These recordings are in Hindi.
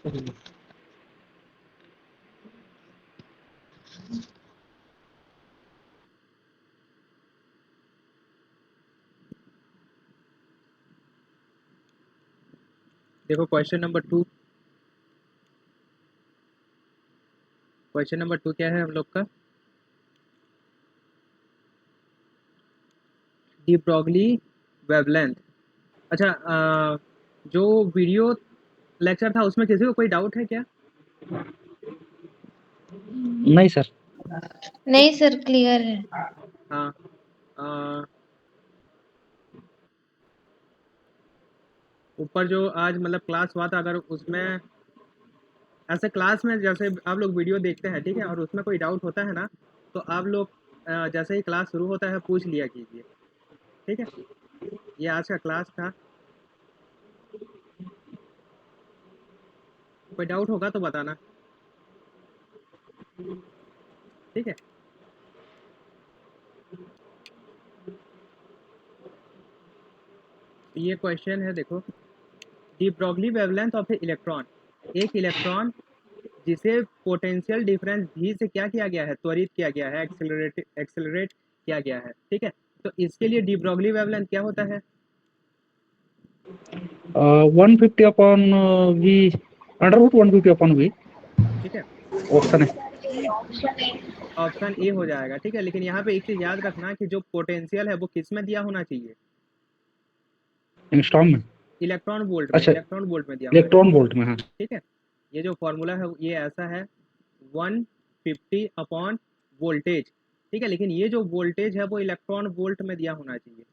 देखो क्वेश्चन नंबर 2, क्वेश्चन नंबर 2 क्या है हम लोग का? De Broglie wavelength. अच्छा, जो वीडियो लेक्चर था उसमें किसी को कोई डाउट है क्या? नहीं सर। नहीं सर, क्लियर है। हाँ, अ, ऊपर जो आज मतलब क्लास हुआ था, अगर उसमें ऐसे क्लास में जैसे आप लोग वीडियो देखते हैं, ठीक है, और उसमें कोई डाउट होता है ना, तो आप लोग जैसे ही क्लास शुरू होता है पूछ लिया कीजिए, ठीक है। ये आज का क्लास था, कोई डाउट होगा तो बताना, ठीक है। ये क्वेश्चन है, देखो, the Broglie wavelength of an electron, एक इलेक्ट्रॉन जिसे पोटेंशियल डिफरेंस v से क्या किया गया है, त्वरित किया गया है, एक्सेलरेट किया गया है, ठीक है। तो इसके लिए डी ब्रॉगली वेवलेंथ क्या होता है? 150 upon v, under root 150 upon v। ठीक है, ऑप्शन है। ऑप्शन ए हो जाएगा, ठीक है। लेकिन यहाँ पे एक चीज याद रखना कि जो पोटेंशियल है वो किस में दिया होना चाहिए? एंगस्ट्रॉम में। इलेक्ट्रॉन वोल्ट में, अच्छा, इलेक्ट्रॉन वोल्ट में दिया होना इलेक्ट्रॉन चाहिए, वोल्ट में। हाँ ठीक है। ये जो फॉर्मूला है ये ऐसा है, 150 अपॉन वोल्टेज, ठीक है। लेकिन ये जो वोल्टेज है वो इलेक्ट्रॉन वोल्ट में दिया होना चाहिए।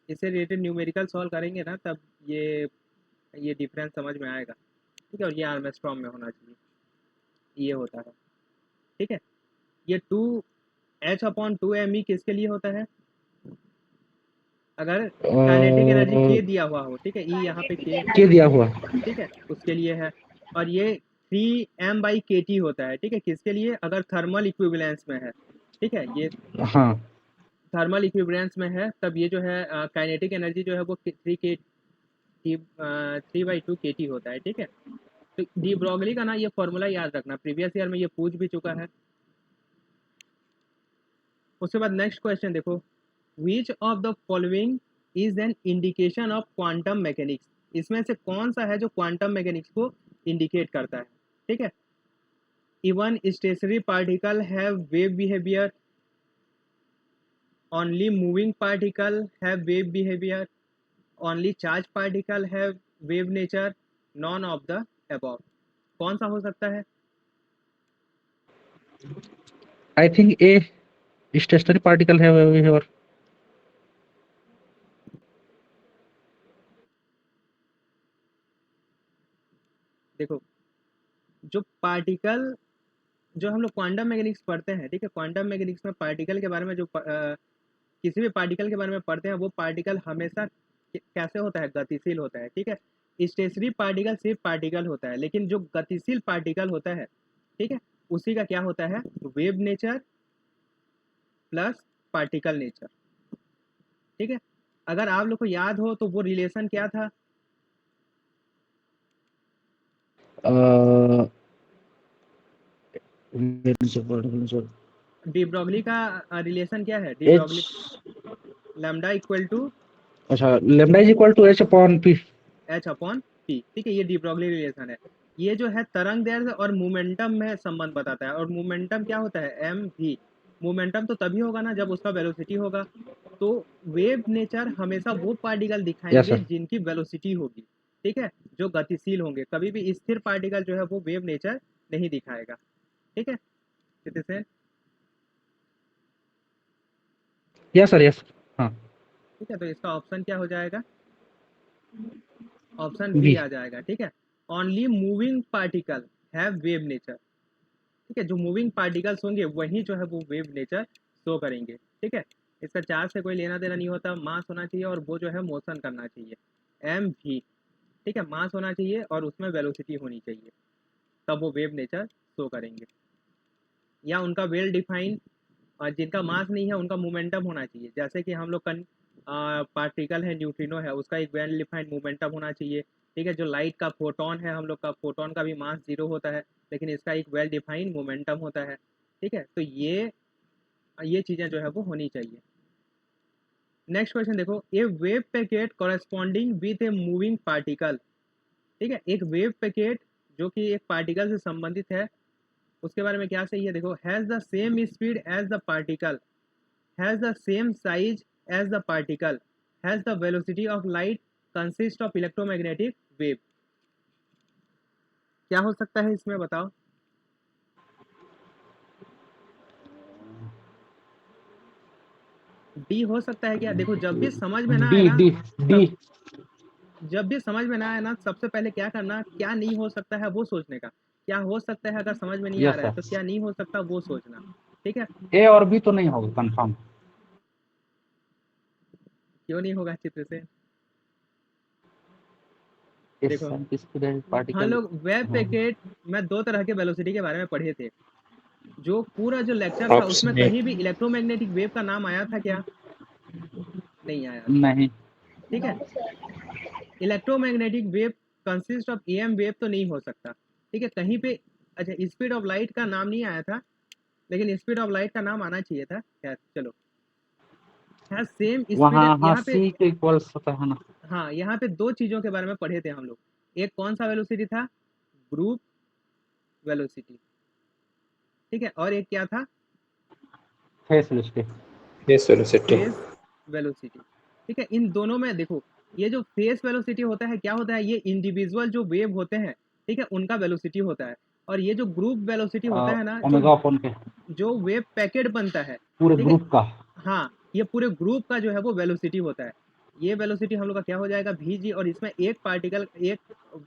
इससे रिलेटेड न्यूमेरिकल सॉल्व करेंगे ना, तब ये डिफरेंस समझ में आएगा, ठीक है। और ये आर्मस्ट्रॉम में होना चाहिए, ये होता है, ठीक है। ये 2h/2me किसके लिए होता है? अगर काइनेटिक एनर्जी के दिया हुआ हो, ठीक है, ई यहाँ पे के दिया हुआ। ठीक है, उसके लिए है। और ये 3m/kT होता है, ठीक है, किसके लिए? अगर थर्मल इक्विवेलेंस में है, ठीक है। ये हाँ थर्मल इक्विवेलेंस में है, तब ये जो है काइनेटिक एनर्जी जो है वो 3/2 होता है, ठीक है। तो डी ब्रॉगली का ना ये फॉर्मूला याद रखना, प्रीवियस ईयर में ये पूछ भी चुका है। उसके बाद नेक्स्ट क्वेश्चन देखो, which of the following is an indication of quantum mechanics, इसमें से कौन सा है जो क्वांटम मैकेनिक्स को इंडिकेट करता है, ठीक है। Even stationary particle have wave behaviour, only moving particle have wave behaviour, only charge particle have wave nature, none of the above. कौन सा हो सकता है? I think A, stationary particle है और देखो, जो पार्टिकल, जो हम लोग क्वांटम मैकेनिक्स पढ़ते हैं, ठीक है, क्वांटम मैकेनिक्स में पार्टिकल के बारे में जो किसी भी पार्टिकल के बारे में पढ़ते हैं, वो पार्टिकल हमेशा कैसे होता है? गतिशील होता है, ठीक है। स्टेशनरी पार्टिकल सिर्फ पार्टिकल होता है, लेकिन जो गतिशील पार्टिकल होता है, ठीक है, उसी का क्या होता है? Wave nature plus particle nature, ठीक है। अगर आप लोग को याद हो तो वो रिलेशन क्या था? डी ब्रॉगली का रिलेशन क्या है? De Broglie lambda equal to अच्छा, lambda is equal to h upon p। h/p, ठीक है, ये डी ब्रॉगली रिलेशन है। ये जो है तरंग दैर्ध्य और मोमेंटम में संबंध बताता है। और मोमेंटम क्या होता है? mv। मोमेंटम तो तभी होगा ना जब उसका वेलोसिटी होगा। तो वेव नेचर हमेशा वो पार्टिकल यस दिखाएंगे सर। जिनकी वेलोसिटी होगी, ठीक है, जो गतिशील होंगे। कभी भी स्थिर पार्टिकल जो है वो वेव नेचर नहीं दिखाएगा, ठीक है। से यस सर, यस। हाँ, ठीक है, तो इसका ऑप्शन क्या हो जाएगा? Option B B. आ जाएगा, ठीक है। Only moving particle have wave nature, ठीक है, जो मूविंग पार्टिकल्स होंगे वही जो है वो वेव नेचर शो करेंगे, ठीक है। इसका चार्ज से कोई लेना देना नहीं होता, मास होना चाहिए और वो जो है मोशन करना चाहिए, एम भी, ठीक है, मास होना चाहिए और उसमें वेलोसिटी होनी चाहिए, तब वो वेव नेचर शो करेंगे। या उनका वेल डिफाइंड, और जिनका मास नहीं है उनका मोमेंटम होना चाहिए। जैसे कि हम लोग पार्टिकल है, न्यूट्रिनो है, उसका एक वेल डिफाइंड मोमेंटम होना चाहिए। ठीक है। जो लाइट का फोटोन है, हम लोग का फोटोन का भी मास 0 होता है, लेकिन इसका एक वेल डिफाइंड मोमेंटम होता है। ठीक है, तो ये चीज़ें जो है वो होनी चाहिए। नेक्स्ट क्वेश्चन देखो, a wave packet corresponding with a moving particle. ठीक है, एक वेव पैकेट जो कि एक पार्टिकल से संबंधित है, उसके बारे में क्या सही है। देखो, has the same speed as the particle, has the same size as the particle, has the velocity of light, consist of electromagnetic wave. क्या हो सकता है इसमें, बताओ। डी हो सकता है क्या। देखो, जब भी समझ में ना आए डी ना, डी डी सब जब भी समझ में ना आए ना, सबसे पहले क्या करना, क्या नहीं हो सकता है वो सोचने का। क्या हो सकता है अगर समझ में नहीं आ यस रहा है, तो सर, क्या नहीं हो सकता वो सोचना। ठीक है, ए और बी तो नहीं होगा कंफर्म। क्यों नहीं होगा चित्र से। यस देखो, सर, स्पीड हम पार्टिकल। लोग वेव पैकेट में दो तरह के वेलोसिटी के बारे में पढ़े थे। जो पूरा जो लेक्चर था उसमें ऑप्शन ए। कहीं भी इलेक्ट्रोमैग्नेटिक वेव का नाम आया था क्या। नहीं आया था। नहीं। ठीक है, electromagnetic wave consist of M wave तो नहीं हो सकता। ठीक है, कहीं पे अच्छा स्पीड ऑफ लाइट का नाम नहीं आया था, लेकिन स्पीड ऑफ लाइट का नाम आना चाहिए था। खैर चलो, हाँ सेम स्पीड वहाँ हाँ यहाँ पे। सी के इक्वल्स होता है ना। हाँ, यहाँ पे दो चीज़ों के बारे में पढ़े थे हम लोग। एक कौन सा वेलोसिटी था, ग्रुप वेलोसिटी। ठीक है, और एक क्या था, face velocity. Face velocity. Face velocity. ठीक है, इन दोनों में देखो, ये जो फेस वेलोसिटी होता है क्या होता है, ये इंडिविजुअल जो वेव होते हैं, ठीक है, उनका वेलोसिटी होता है। और ये जो ग्रुप वेलोसिटी होता है ना, जो ओमेगा अपन के जो वेव पैकेट बनता है, पूरे ठीक है, ग्रुप का। हाँ, ये पूरे ग्रुप का जो है वो वेलोसिटी होता है। ये वेलोसिटी हम लोग का क्या हो जाएगा, वी जी, और इसमें एक पार्टिकल, एक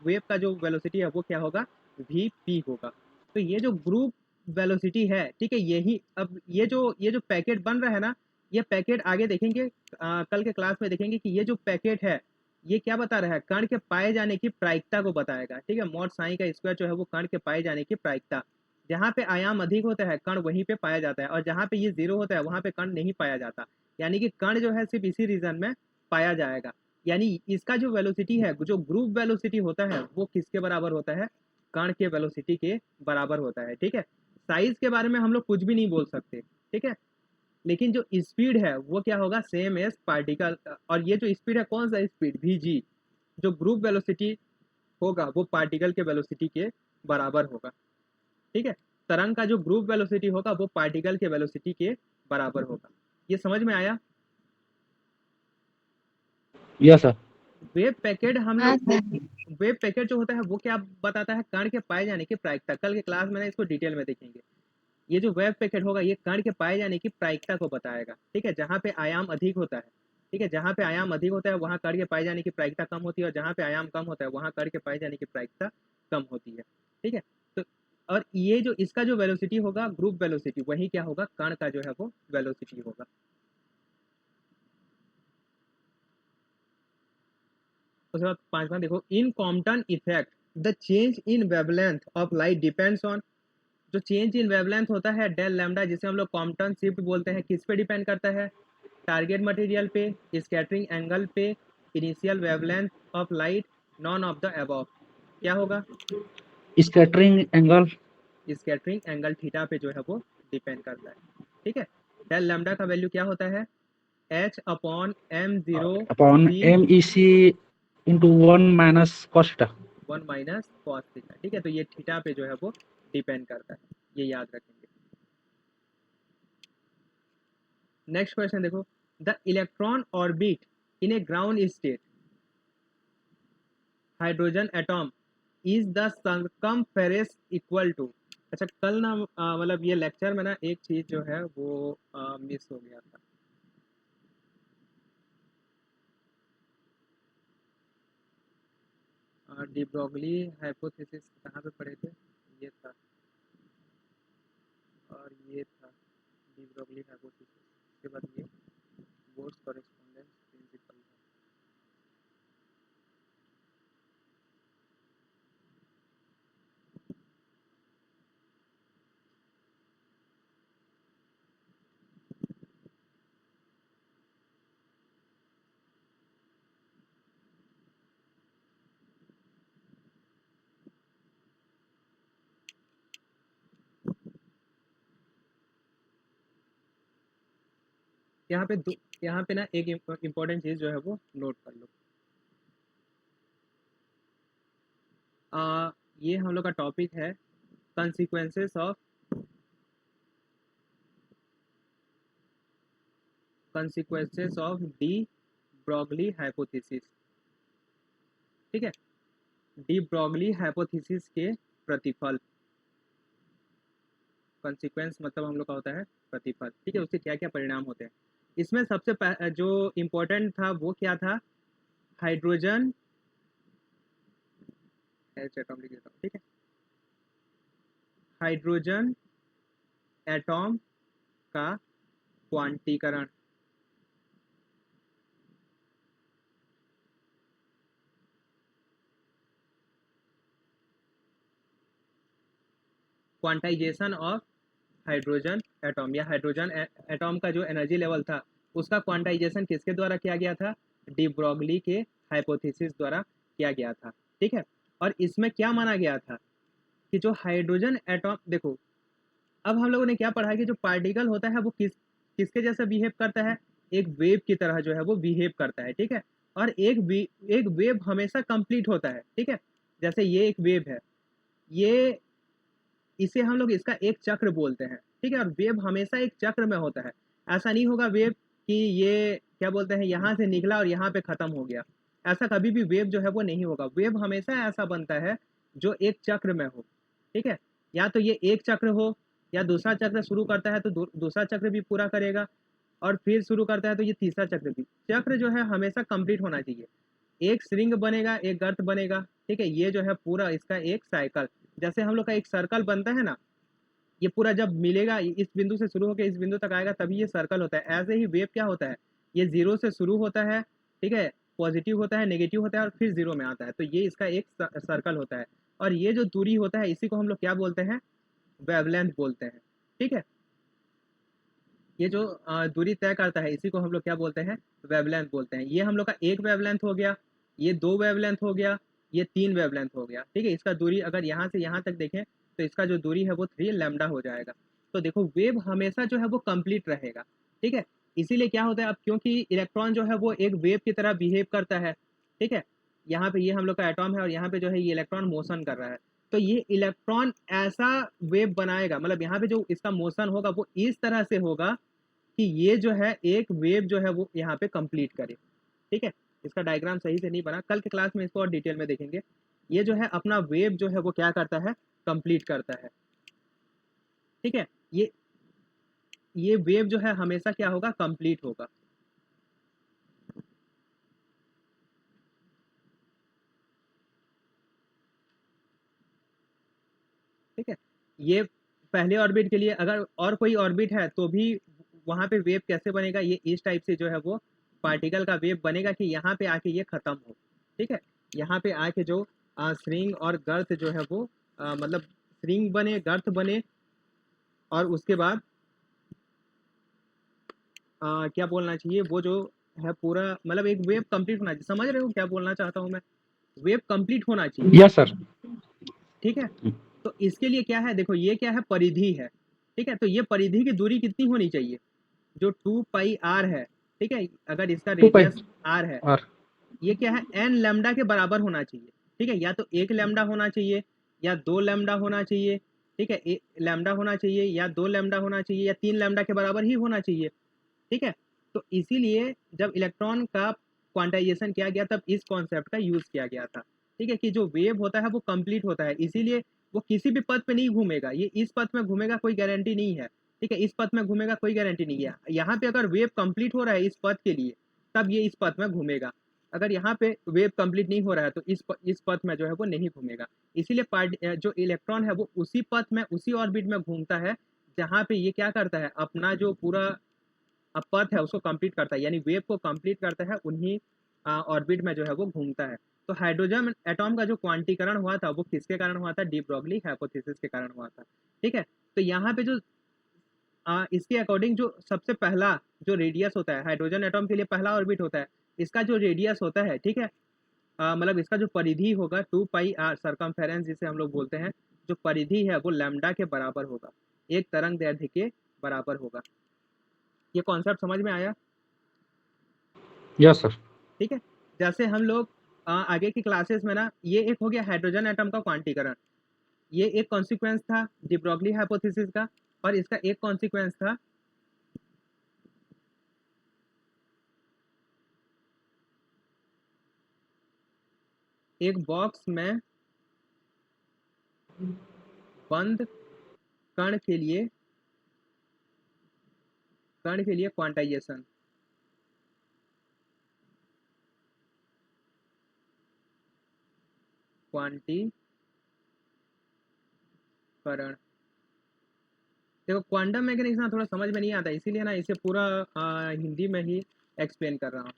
वेव का जो वेलोसिटी है वो क्या होगा, वी पी होगा। तो ये जो ग्रुप वेलोसिटी है, ठीक है, यही अब ये जो पैकेट बन रहा है ना, ये पैकेट आगे देखेंगे, कल के क्लास में देखेंगे कि ये जो पैकेट है, ये क्या बता रहा है, कण के पाए जाने की प्रायिकता को बताएगा। ठीक है, मॉड साइन का स्क्वायर जो है वो कण के पाए जाने की प्रायिकता। जहाँ पे आयाम अधिक होता है कण वहीं पे पाया जाता है, और जहाँ पे ये 0 होता है वहाँ पे कण नहीं पाया जाता। यानी कि कण जो है सिर्फ इसी रीजन में पाया जाएगा। यानी इसका जो वेलोसिटी है, जो ग्रुप वेलोसिटी होता है, वो किसके बराबर होता है, कण के वेलोसिटी के बराबर होता है। ठीक है, साइज के बारे में हम लोग कुछ भी नहीं बोल सकते। ठीक है, लेकिन जो स्पीड है वो क्या होगा, सेम एज पार्टिकल। और ये जो स्पीड है, कौन सा स्पीड, वी जी, जो ग्रुप वेलोसिटी होगा वो पार्टिकल के वेलोसिटी के बराबर होगा। ठीक है, तरंग का जो ग्रुप वेलोसिटी होगा वो पार्टिकल के वेलोसिटी के बराबर होगा। ये समझ में आया। Yes sir. वेव पैकेट हम हाँ लोग, सर। वेव पैकेट जो होता है वो क्या बताता है, कण के पाए जाने की प्रायिकता। कल के क्लास में ना इसको डिटेल में देखेंगे। ये जो वेव पैकेट होगा ये कण के पाए जाने की प्रायिकता को बताएगा। ठीक है, जहाँ पे आयाम अधिक होता है, ठीक है, जहाँ पे आयाम अधिक होता है वहाँ कण के पाए जाने की प्रायिकता कम होती है, और जहाँ पे आयाम कम होता है वहाँ कण के पाए जाने की प्रायिकता कम होती है। ठीक है, तो और ये जो इसका जो वेलोसिटी होगा ग्रुप वेलोसिटी, वही क्या होगा, कण का जो है वो वेलोसिटी होगा। उसके बाद पांचवा देखो, in Compton effect the change in wavelength of light depends on. जो चेंज इन वेवलेंथ होता है डेल लैम्डा, जिसे हम लोग कॉम्पटन शिफ्ट बोलते हैं, किस पे डिपेंड करता है, टारगेट मटेरियल पे, स्कैटरिंग एंगल पे, initial wavelength of light, non of the above. क्या होगा, scattering angle. Scattering angle theta पे जो है वो डिपेंड करता है। ठीक है, डेल लैम्डा का वैल्यू क्या होता है, H upon M zero upon C M E C into 1 - cos theta. 1 minus cos theta. ठीक है, तो ये थीटा पे जो है वो डिपेंड करता है, ये याद रखेंगे। नेक्स्ट क्वेश्चन देखो, the electron orbit in a ground state hydrogen atom is the circumference equal to. अच्छा, कल ना मतलब ये लेक्चर में ना एक चीज जो है वो मिस हो गया था। डी ब्रोगली हाइपोथेसिस कहाँ पे पढ़े थे, ये था, और ये था डी ब्रोगली हाइपोथेसिस। उसके बाद ये बोर्स कॉरेस्पॉन्डेंस प्रिंसिपल था। यहाँ पे ना एक इम्पोर्टेंट चीज़ जो है वो नोट कर लो। ये हम लोग का टॉपिक है consequences of de Broglie hypothesis। ठीक है, डी ब्रॉगली हाइपोथेसिस के प्रतिफल। कॉन्सिक्वेंस मतलब हम लोग का होता है प्रतिफल। ठीक है, उसके क्या क्या परिणाम होते हैं। इसमें सबसे जो इम्पोर्टेंट था वो क्या था, हाइड्रोजन एटॉम लिख देता हूँ। ठीक है, हाइड्रोजन एटॉम का क्वांटीकरण। क्वांटाइजेशन ऑफ हाइड्रोजन एटॉम, या हाइड्रोजन एटॉम का जो एनर्जी लेवल था उसका क्वांटाइजेशन किसके द्वारा किया गया था, डी ब्रॉगली के हाइपोथेसिस द्वारा किया गया था। ठीक है, और इसमें क्या माना गया था कि जो हाइड्रोजन एटॉम, देखो अब हम लोगों ने क्या पढ़ा कि जो पार्टिकल होता है वो किसके जैसा बिहेव करता है, एक वेव की तरह जो है वो बिहेव करता है। ठीक है, और एक वेव हमेशा कंप्लीट होता है। ठीक है, जैसे ये एक वेव है, ये इसे हम लोग इसका एक चक्र बोलते हैं। ठीक है, और वेव हमेशा एक चक्र में होता है। ऐसा नहीं होगा वेव कि ये क्या बोलते हैं यहाँ से निकला और यहाँ पे खत्म हो गया, ऐसा कभी भी वेव जो है वो नहीं होगा। वेव हमेशा ऐसा बनता है जो एक चक्र में हो। ठीक है, या तो ये एक चक्र हो, या दूसरा चक्र शुरू करता है तो दूसरा चक्र भी पूरा करेगा, और फिर शुरू करता है तो ये तीसरा चक्र भी। चक्र जो है हमेशा कंप्लीट होना चाहिए। एक श्रृंग बनेगा, एक गर्त बनेगा। ठीक है, ये जो है पूरा इसका एक साइकिल, जैसे हम लोग का एक सर्कल बनता है ना, ये पूरा जब मिलेगा इस बिंदु से शुरू होकर इस बिंदु तक आएगा तभी ये सर्कल होता है। ऐसे ही वेव क्या होता है, ये जीरो से शुरू होता है। ठीक है, पॉजिटिव होता है, नेगेटिव होता है और फिर जीरो में आता है, तो ये इसका एक सर्कल होता है। और ये जो दूरी होता है इसी को हम लोग क्या बोलते हैं, वेवलेंथ बोलते हैं। ठीक है, ये जो दूरी तय करता है इसी को हम लोग क्या बोलते हैं, वेवलेंथ बोलते हैं। ये हम लोग का एक वेवलेंथ हो गया, ये दो वेवलेंथ हो गया, ये तीन वेवलेंथ हो गया। ठीक है, इसका दूरी अगर यहाँ से यहाँ तक देखें तो इसका जो दूरी है वो 3 लैम्डा हो जाएगा। तो देखो वेव हमेशा जो है वो कंप्लीट रहेगा। ठीक है, इसीलिए क्या होता है, अब क्योंकि इलेक्ट्रॉन जो है वो एक वेव की तरह बिहेव करता है। ठीक है, यहाँ पे ये हम लोग का एटॉम है और यहाँ पे जो है ये इलेक्ट्रॉन मोशन कर रहा है, तो ये इलेक्ट्रॉन ऐसा वेव बनाएगा, मतलब यहाँ पे जो इसका मोशन होगा वो इस तरह से होगा कि ये जो है एक वेव जो है वो यहाँ पे कंप्लीट करे। ठीक है, इसका डायग्राम सही से नहीं बना, कल के क्लास में इसको और डिटेल में देखेंगे। ये जो है अपना वेव जो है वो क्या करता है, कंप्लीट करता है। ठीक है, ये वेव जो है हमेशा क्या होगा, कंप्लीट होगा। ठीक है, ये पहले ऑर्बिट के लिए अगर और कोई ऑर्बिट है तो भी वहां पे वेव कैसे बनेगा, ये इस टाइप से जो है वो पार्टिकल का वेव बनेगा कि यहाँ पे आके ये खत्म हो। ठीक है, यहाँ पे आके जो श्रृंग और गर्त जो है वो मतलब श्रृंग बने, गर्त बने, और उसके बाद क्या बोलना चाहिए, वो जो है पूरा मतलब एक वेव कंप्लीट होना चाहिए। समझ रहे हो क्या बोलना चाहता हूँ मैं, वेव कंप्लीट होना चाहिए। Yes sir. ठीक है, तो इसके लिए क्या है, देखो ये क्या है, परिधि है। ठीक है, तो ये परिधि की दूरी कितनी होनी चाहिए, जो 2 पाई आर है। ठीक है, अगर इसका रेडियस आर है, ये क्या है, एन लैम्डा के बराबर होना चाहिए। ठीक है, या तो 1 लैम्डा होना चाहिए, या 2 लैम्डा होना चाहिए। ठीक है, 1 लैम्डा होना चाहिए, या 2 लैम्डा होना चाहिए, या 3 लैम्डा के बराबर ही होना चाहिए। ठीक है, तो इसीलिए जब इलेक्ट्रॉन का क्वांटाइजेशन किया गया तब इस कॉन्सेप्ट का यूज किया गया था। ठीक है, कि जो वेव होता है वो कंप्लीट होता है, इसीलिए वो किसी भी पथ पे नहीं घूमेगा, ये इस पथ में घूमेगा कोई गारंटी नहीं है। ठीक है, इस पथ में घूमेगा कोई गारंटी नहीं है। यहाँ पे अगर वेव कंप्लीट हो रहा है इस पथ के लिए तब ये इस पथ में घूमेगा, अगर यहाँ पे वेव कंप्लीट नहीं हो रहा है तो इस पथ में जो है वो नहीं घूमेगा। इसीलिए जो इलेक्ट्रॉन है वो उसी पथ में, उसी ऑर्बिट में घूमता है जहाँ पे ये क्या करता है, अपना जो पूरा पथ है उसको कंप्लीट करता है, यानी वेव को कंप्लीट करता है, उन्हीं ऑर्बिट में जो है वो घूमता है। तो हाइड्रोजन एटॉम का जो क्वांटीकरण हुआ था वो किसके कारण हुआ था, डी ब्रॉगली हाइपोथेसिस के कारण हुआ था। ठीक है, तो यहाँ पे जो इसके अकॉर्डिंग जो सबसे पहला जो रेडियस होता है, हाइड्रोजन एटॉम के लिए पहला ऑर्बिट होता है, इसका जो रेडियस होता है, ठीक है, मतलब इसका जो परिधि होगा 2 पाई आर सर्कमफेरेंस जिसे हम लोग बोलते हैं, जो परिधि है वो लैम्डा के बराबर होगा, एक तरंग दैर्ध्य के बराबर होगा। ये कॉन्सेप्ट समझ में आया। Yes sir. ठीक है। जैसे हम लोग आगे की क्लासेस में ना, ये एक हो गया हाइड्रोजन एटम का क्वांटीकरण, ये एक कॉन्सिक्वेंस था डी ब्रॉगली हाइपोथेसिस का, और इसका एक कॉन्सिक्वेंस था एक बॉक्स में बंद कण के लिए क्वांटाइजेशन। क्वांटीकरण। देखो क्वांटम मैकेनिक्स ना थोड़ा समझ में नहीं आता, इसीलिए ना इसे पूरा हिंदी में ही एक्सप्लेन कर रहा हूँ,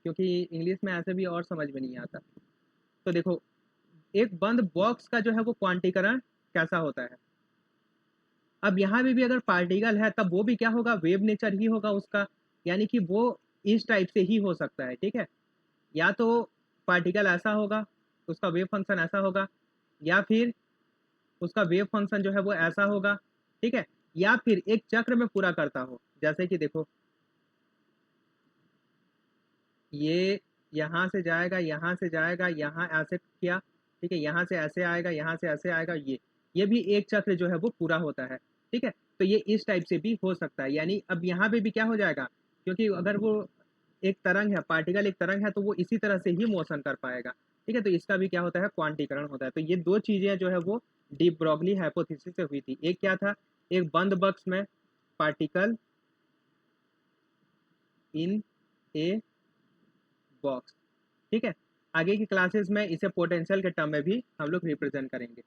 क्योंकि इंग्लिश में ऐसे भी और समझ में नहीं आता। तो देखो, एक बंद बॉक्स का जो है वो क्वांटीकरण कैसा होता है। अब यहाँ भी अगर पार्टिकल है तब वो भी क्या होगा, वेव नेचर ही होगा उसका, यानी कि वो इस टाइप से ही हो सकता है। ठीक है, या तो पार्टिकल ऐसा होगा, उसका वेव फंक्शन ऐसा होगा, या फिर उसका वेव फंक्शन जो है वो ऐसा होगा। ठीक है, या फिर एक चक्र में पूरा करता हो, जैसे कि देखो ये यहाँ से जाएगा, यहाँ से जाएगा, यहाँ ऐसे किया, ठीक है, यहाँ से ऐसे आएगा, यहाँ से ऐसे आएगा, ये भी एक चक्र जो है वो पूरा होता है। ठीक है, तो ये इस टाइप से भी हो सकता है, यानी अब यहाँ पे भी क्या हो जाएगा, क्योंकि अगर वो एक तरंग है, पार्टिकल एक तरंग है, तो वो इसी तरह से ही मोशन कर पाएगा। ठीक है, तो इसका भी क्या होता है, क्वांटीकरण होता है। तो ये दो चीजें जो है वो डी ब्रॉगली हाइपोथेसिस से हुई थी। एक क्या था, एक बंद बॉक्स में पार्टिकल इन ए बॉक्स। ठीक है, आगे की क्लासेस में इसे पोटेंशियल के टर्म में भी हम लोग रिप्रेजेंट करेंगे।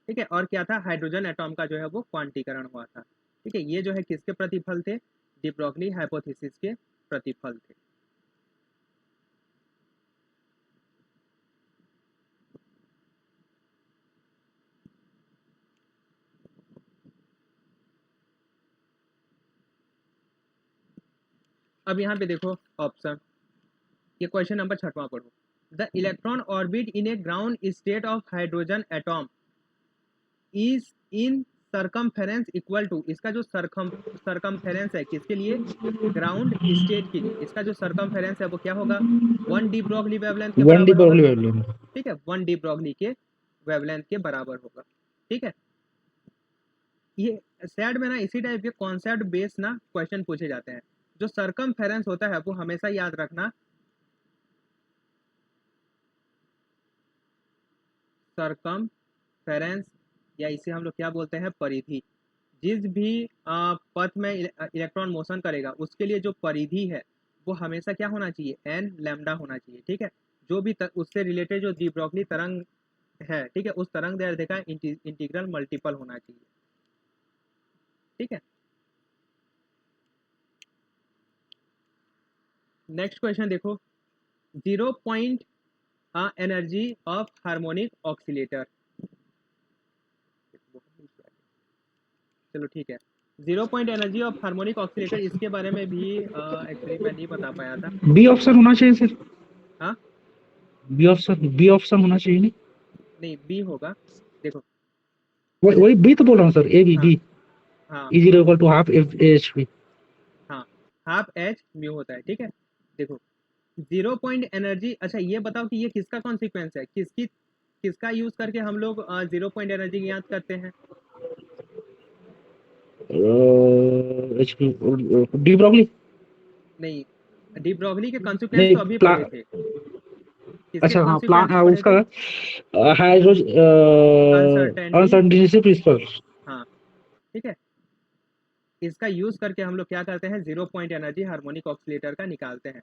ठीक है, और क्या था, हाइड्रोजन एटॉम का जो है वो क्वांटीकरण हुआ था। ठीक है, ये जो है किसके प्रतिफल थे, डी ब्रॉगली हाइपोथेसिस के प्रतिफल थे। अब यहाँ पे देखो ऑप्शन, ये क्वेश्चन नंबर 6वां पढ़ो। The electron orbit in a ground state of hydrogen atom is in circumference equal to, इसका जो सरकमफेरेंस है किसके लिए, ग्राउंड स्टेट के लिए, इसका जो सरकमफेरेंस है वो क्या होगा, 1 डी ब्रॉगली वेवलेंथ के 1 डी बराबर होगा। Broglie wavelength. ठीक है, 1 डी ब्रॉगली के वेवलेंथ के बराबर होगा। ठीक है, ये सेट में ना इसी टाइप के कॉन्सेप्ट बेस ना क्वेश्चन पूछे जाते हैं। जो सरकमफेरेंस होता है वो हमेशा याद रखना, सरकमफेरेंस, या इसे हम लोग क्या बोलते हैं, परिधि। जिस भी पथ में इलेक्ट्रॉन मोशन करेगा उसके लिए जो परिधि है वो हमेशा क्या होना चाहिए, एन लैम्डा होना चाहिए। ठीक है, जो भी उससे रिलेटेड जो डी ब्रॉगली तरंग है, ठीक है, उस तरंग दैर्ध्य का इंटीग्रल मल्टीपल होना चाहिए। ठीक है, नेक्स्ट क्वेश्चन देखो, 0 point energy of harmonic oscillator. चलो ठीक है, 0 point energy of harmonic oscillator, इसके बारे में भी एक्चुअली मैं नहीं बता पाया था। बी ऑप्शन होना चाहिए सर। हाँ, बी ऑप्शन होना चाहिए। नहीं बी होगा, देखो वही बी तो बोल रहा हूँ सर, ए बी हाँ बी हाँ is equal to half H P. हाँ, हाफ एच म्यू होता है। ठीक है, देखो 0 पॉइंट एनर्जी, अच्छा ये बताओ कि ये किसका कॉन्सिक्वेंस है, किसका यूज करके हम लोग 0 पॉइंट एनर्जी याद करते हैं। H P de Broglie. नहीं, डी ब्रॉगली के कॉन्सिक्वेंस नहीं तो अभी पढ़े थे, किसके अच्छा हाँ, कॉन्सिक्वेंस प्लान पढ़े उसका थे, अनसर्टेनिटी। Uncertainty principle. हाँ, ठीक है, इसका यूज करके हम लोग क्या करते हैं, 0 पॉइंट एनर्जी हार्मोनिक ऑक्सीलेटर का निकालते हैं।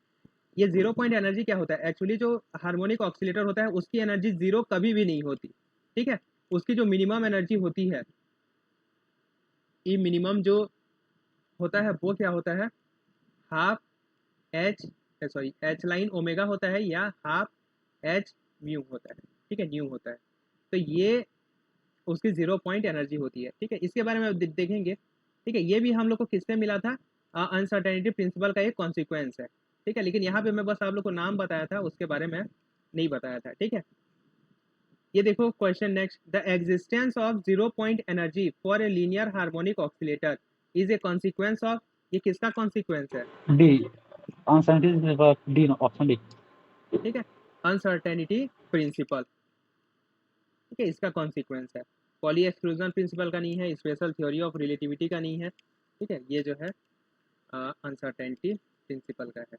ये 0 पॉइंट एनर्जी क्या होता है, एक्चुअली जो हार्मोनिक ऑक्सीलेटर होता है उसकी एनर्जी 0 कभी भी नहीं होती। ठीक है, उसकी जो मिनिमम एनर्जी होती है, ई मिनिमम जो होता है वो क्या होता है, half H, sorry H line omega होता है, या हाफ एच म्यू होता है। ठीक है, न्यू होता है, तो ये उसकी 0 पॉइंट एनर्जी होती है। ठीक है, इसके बारे में देखेंगे। ठीक है, ये भी हम लोग को किससे मिला था, अनसर्टेनिटी प्रिंसिपल का एक कॉन्सिक्वेंस है। ठीक है, लेकिन यहाँ पे मैं बस आप लोग को नाम बताया था, उसके बारे में नहीं बताया था। ठीक है, ये देखो question next, the existence of 0 point energy for a linear harmonic oscillator is a consequence of, ये किसका कॉन्सिक्वेंस है, D uncertainty D option D. ठीक है, अनसर्टेनिटी प्रिंसिपल, ठीक है, इसका कॉन्सिक्वेंस है। पॉली एक्सक्लूजन प्रिंसिपल का नहीं है, स्पेशल थ्योरी ऑफ रिलेटिविटी का नहीं है, ठीक है, ये जो है अनसर्टेनिटी प्रिंसिपल का है।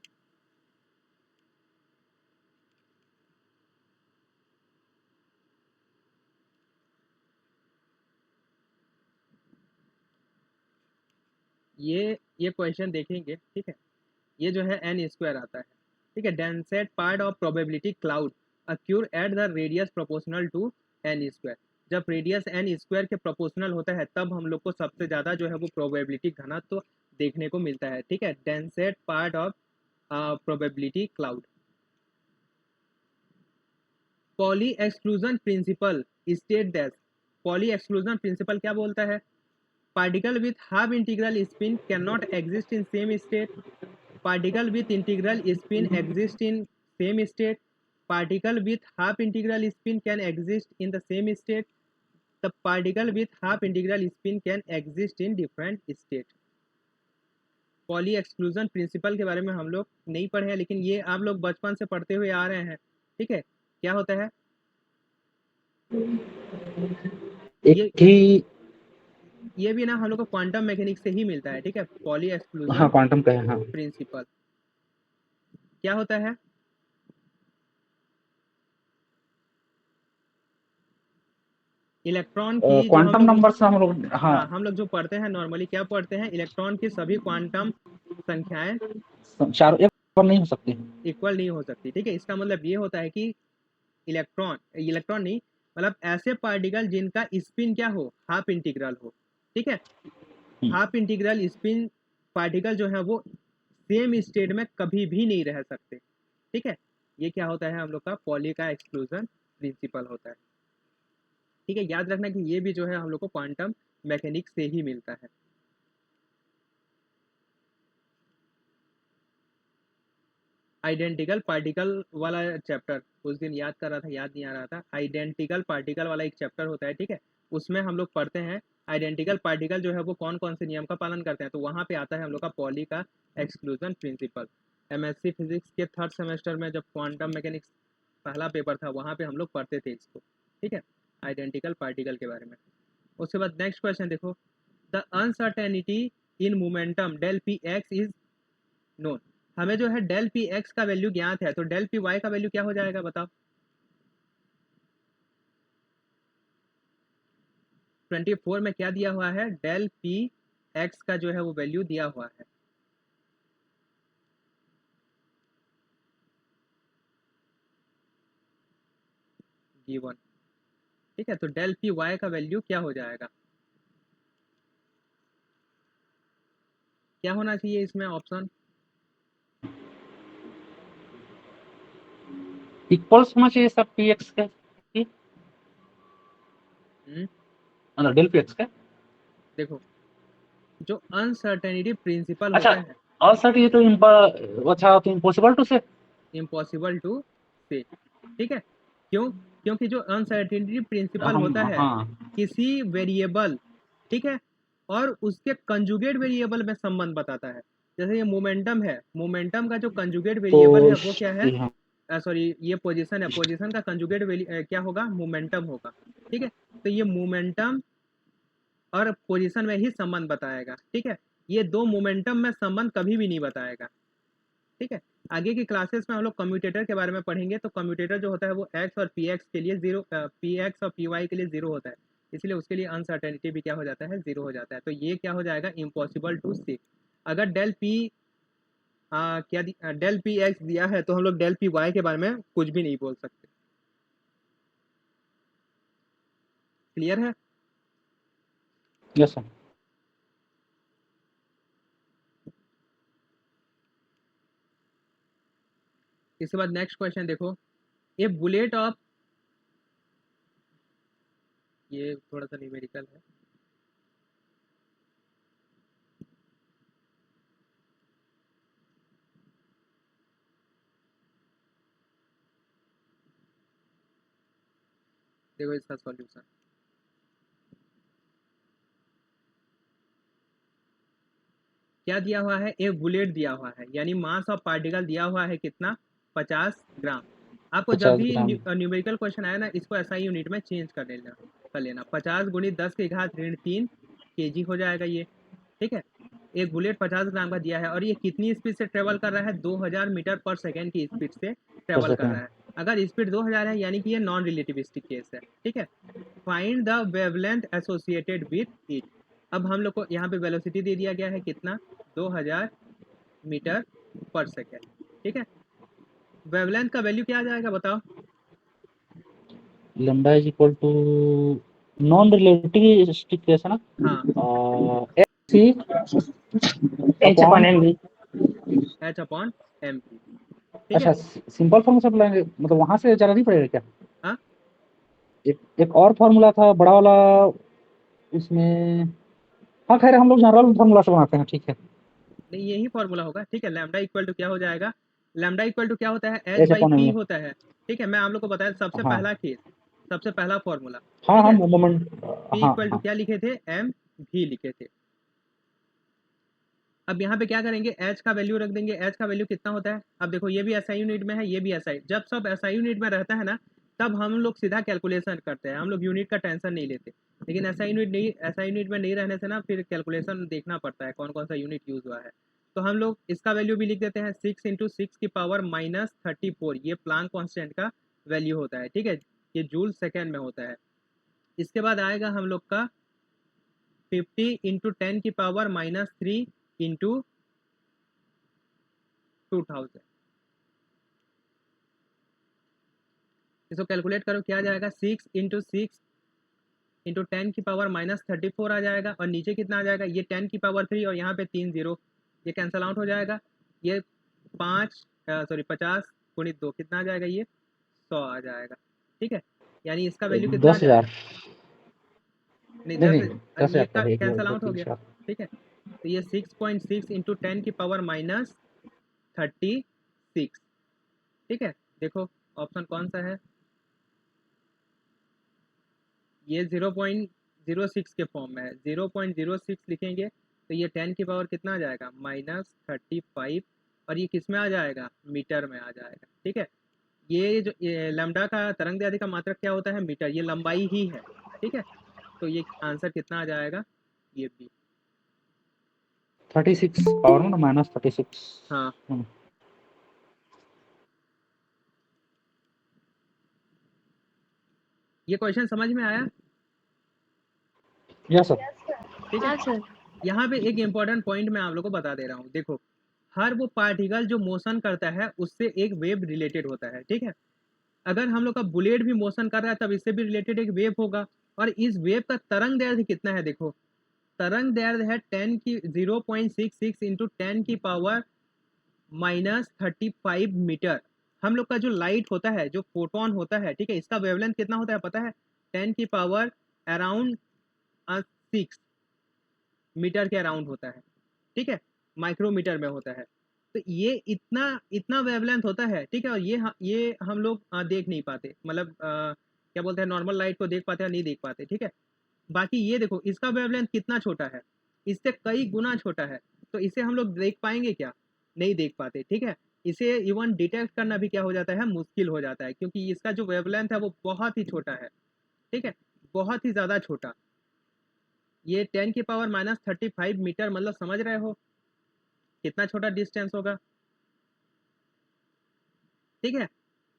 ये क्वेश्चन देखेंगे, ठीक है, ये जो है n स्क्वायर आता है, ठीक है, densest part of probability cloud occur at the radius proportional to n square. जब रेडियस n स्क्वायर के प्रोपोर्शनल होता है तब हम लोग को सबसे ज़्यादा जो है वो प्रोबेबिलिटी घनत्व तो देखने को मिलता है, ठीक है, densest part of probability cloud. Pauli exclusion principle state that, Pauli exclusion principle क्या बोलता है? Particle with half integral spin can not exist in same state, particle with integral spin exist in same state, particle with half integral spin can exist in the same state, the particle with half integral spin can exist in different state। Poly exclusion principal के बारे में हम लोग नहीं पढ़े हैं, लेकिन ये आप लोग बचपन से पढ़ते हुए आ रहे हैं, ठीक है। क्या होता है ये भी ना हम लोग को क्वांटम मैकेनिक्स से ही मिलता है, ठीक है, पॉली एक्सक्लूजन क्वांटम का है। हाँ, प्रिंसिपल क्या होता है? इलेक्ट्रॉन की जो क्वांटम नंबर से हम लोग, हाँ हम लोग जो पढ़ते हैं नॉर्मली क्या पढ़ते हैं, इलेक्ट्रॉन की सभी क्वांटम संख्याएं चारों एक पर नहीं हो सकती, इक्वल नहीं हो सकती, ठीक है। इसका मतलब ये होता है कि इलेक्ट्रॉन नहीं, मतलब ऐसे पार्टिकल जिनका स्पिन क्या हो, हाफ इंटीग्रल हो, ठीक है, हाफ इंटीग्रल स्पिन पार्टिकल जो है वो सेम स्टेट में कभी भी नहीं रह सकते, ठीक है। ये क्या होता है हम लोग का पॉली का एक्सक्लूजन प्रिंसिपल होता है, ठीक है। याद रखना कि ये भी जो है हम लोग को क्वांटम मैकेनिक्स से ही मिलता है। आइडेंटिकल पार्टिकल वाला चैप्टर उस दिन याद कर रहा था, याद नहीं आ रहा था। आइडेंटिकल पार्टिकल वाला एक चैप्टर होता है, ठीक है, उसमें हम लोग पढ़ते हैं आइडेंटिकल पार्टिकल जो है वो कौन कौन से नियम का पालन करते हैं, तो वहाँ पे आता है हम लोग का पॉली का एक्सक्लूजन प्रिंसिपल। एमएससी फिजिक्स के 3rd सेमेस्टर में जब क्वांटम मैकेनिक्स पहला पेपर था वहाँ पे हम लोग पढ़ते थे इसको, ठीक है, आइडेंटिकल पार्टिकल के बारे में। उसके बाद नेक्स्ट क्वेश्चन देखो, the uncertainty in momentum del P X is known. हमें जो है डेल पी एक्स का वैल्यू ज्ञात है, तो डेल पी वाई का वैल्यू क्या हो जाएगा बताओ? 24 में क्या दिया हुआ है, डेल पी एक्स का जो है वो वैल्यू दिया हुआ है, गिवन, ठीक है। तो डेल पी वाई का वैल्यू क्या हो जाएगा, क्या होना चाहिए इसमें ऑप्शन? इक्वल्स होना चाहिए सब पी एक्स का, मतलब डेल पी एक्स का। देखो जो अनसर्टेनिटी प्रिंसिपल अच्छा, होता है, अनसर्टेनिटी ये तो अच्छा तो इम्पॉसिबल टू से, इम्पॉसिबल टू से, ठीक है, क्यों? क्योंकि जो अनसर्टेनिटी प्रिंसिपल हम होता है हाँ किसी वेरिएबल, ठीक है, और उसके कंजुगेट वेरिएबल में संबंध बताता है। जैसे ये मोमेंटम है, मोमेंटम का जो कंजुगेट वेरिएबल है वो क्या है, हाँ, सॉरी ये पोजीशन है, पोजीशन का कंजुगेट क्या होगा, मोमेंटम होगा, ठीक है। तो ये मोमेंटम और पोजीशन में ही संबंध बताएगा, ठीक है, ये दो मोमेंटम में संबंध कभी भी नहीं बताएगा, ठीक है। आगे की क्लासेस में हम लोग कम्यूटेटर के बारे में पढ़ेंगे, तो कम्यूटेटर जो होता है वो एक्स और पी एक्स के लिए जीरो, पी एक्स और पी वाई के लिए जीरो होता है, इसलिए उसके लिए अनसर्टेनिटी भी क्या हो जाता है, जीरो हो जाता है। तो ये क्या हो जाएगा, इम्पॉसिबल टू सी। अगर del P del P X दिया है तो हम लोग डेल पी वाई के बारे में कुछ भी नहीं बोल सकते। क्लियर है? Yes sir. इसके बाद नेक्स्ट क्वेश्चन देखो, ए बुलेट ऑफ, ये थोड़ा सा न्यूमेरिकल है, देखो इसका सॉल्यूशन। क्या दिया हुआ है, एक बुलेट दिया हुआ है, यानी मास ऑफ पार्टिकल दिया हुआ है कितना, 50 ग्राम। आपको जब 50 भी ग्राम। न्यूमेरिकल क्वेश्चन आया ना, इसको ऐसा ही यूनिट में चेंज कर लेना 50 गुणी 10 की घात ऋण 3 kg हो जाएगा ये, ठीक है। एक बुलेट 50 ग्राम का दिया है और ये कितनी स्पीड से ट्रेवल कर रहा है, 2000 मीटर पर सेकेंड की स्पीड से पर ट्रेवल कर रहा सेकेंड। है। अगर स्पीड 2000 है यानी कि ये नॉन रिलेटिविस्टिक केस है, ठीक है। Find the wavelength associated with it. अब हम लोग को यहाँ पे वेलोसिटी दे दिया गया है कितना, 2000 मीटर पर सेकेंड, ठीक है। वेवलेंथ का वैल्यू क्या आ जाएगा बताओ। Lambda is equal to non relativistic case है ना, हाँ, see H upon M V. h upon M P, ठीक है। अच्छा, सिंपल फॉर्मूला से बुलाएंगे, मतलब वहां से ज्यादा नहीं पड़ेगा क्या? हाँ, एक और फॉर्मूला था बड़ा वाला उसमें। हाँ खैर हम लोग जनरल फॉर्मूला से बनाते हैं, ठीक है। नहीं यही फॉर्मूला होगा, ठीक है। लैम्डा इक्वल टू क्या हो जाएगा, लैम्डा इक्वल टू क्या होता है, H H by upon P M. होता है, ठीक है। मैं आप लोग को बताया सबसे हाँ पहला केस, सबसे पहला फॉर्मूला, हाँ ठीक हाँ है। मोमेंट। पी हाँ इक्वल टू हाँ क्या लिखे थे, एम भी लिखे थे। अब यहाँ पे क्या करेंगे, एच का वैल्यू रख देंगे। एच का वैल्यू कितना होता है, अब देखो ये भी एसआई यूनिट में है, ये भी एसआई। जब सब एसआई यूनिट में रहता है ना, तब हम लोग सीधा कैलकुलेशन करते हैं, हम लोग यूनिट का टेंशन नहीं लेते। लेकिन एसआई यूनिट नहीं, एसआई यूनिट में नहीं रहने से ना फिर कैलकुलेशन देखना पड़ता है कौन कौन सा यूनिट यूज हुआ है। तो हम लोग इसका वैल्यू भी लिख देते हैं, 6 इंटू 6 की पावर माइनस 34, ये प्लांक कॉन्स्टेंट का वैल्यू होता है, ठीक है। ये जूल सेकेंड में होता है। इसके बाद आएगा हम लोग का 50 इंटू 10 की पावर माइनस 3 इंटू 2000। इसको कैलकुलेट करो क्या आ जाएगा, 6 इंटू 6 इंटू 10 की पावर माइनस 34 आ जाएगा। और नीचे कितना आ जाएगा, ये 10 की पावर 3 और यहाँ पे 3 0, ये कैंसल आउट हो जाएगा। ये 50 गुणित 2 कितना आ जाएगा, ये 100 आ जाएगा, ठीक है। यानी इसका वैल्यू कितना आ 10,000। जाएगा, नहीं नहीं 10, नहीं 10,000 ये का का है, 1 2 कैंसल 2 आउट हो 3 गया, 4। ठीक है। तो ये 6.6 इंटू 10 की पावर माइनस 36, ठीक है। देखो ऑप्शन कौन सा है, ये 0.06 के फॉर्म में है, 0.06 लिखेंगे तो ये 10 की पावर कितना आ जाएगा, माइनस 35। और ये किस में आ जाएगा, मीटर में आ जाएगा, ठीक है। ये जो लैम्डा का तरंग दैर्ध्य का मात्रक क्या होता है, मीटर, ये लंबाई ही है, ठीक है। तो ये आंसर कितना आ जाएगा, ये भी। 36 पावर में ना माइनस 36। हाँ, ये क्वेश्चन समझ में आया, यस सर। ठीक है। हाँ सर। यहाँ पे एक इम्पॉर्टेंट पॉइंट मैं आप लोगों को बता दे रहा हूँ। देखो हर वो पार्टिकल जो मोशन करता है उससे एक वेव रिलेटेड होता है, ठीक है। अगर हम लोग का बुलेट भी मोशन कर रहा है तब इससे भी रिलेटेड एक वेव होगा। और इस वेव का तरंग दैर्ध्य कितना है, देखो तरंग दैर्ध्य है 0.66 इंटू 10 की पावर माइनस 35 मीटर। हम लोग का जो लाइट होता है, जो फोटोन होता है, ठीक है, इसका वेवलेंथ कितना होता है पता है, 10 की पावर अराउंड 6 मीटर के अराउंड होता है, ठीक है, माइक्रोमीटर में होता है। तो ये इतना इतना वेवलेंथ होता है, ठीक है। और ये हम लोग देख नहीं पाते, मतलब क्या बोलते हैं, नॉर्मल लाइट को देख पाते हैं नहीं देख पाते, ठीक है। बाकी ये देखो इसका वेवलेंथ कितना छोटा है, इससे कई गुना छोटा है। तो इसे हम लोग देख पाएंगे क्या, नहीं देख पाते, ठीक है। इसे इवन डिटेक्ट करना भी क्या हो जाता है, मुश्किल हो जाता है, क्योंकि इसका जो वेवलेंथ है वो बहुत ही छोटा है, ठीक है, बहुत ही ज़्यादा छोटा। ये 10 की पावर माइनस 35 मीटर, मतलब समझ रहे हो कितना छोटा डिस्टेंस होगा, ठीक है।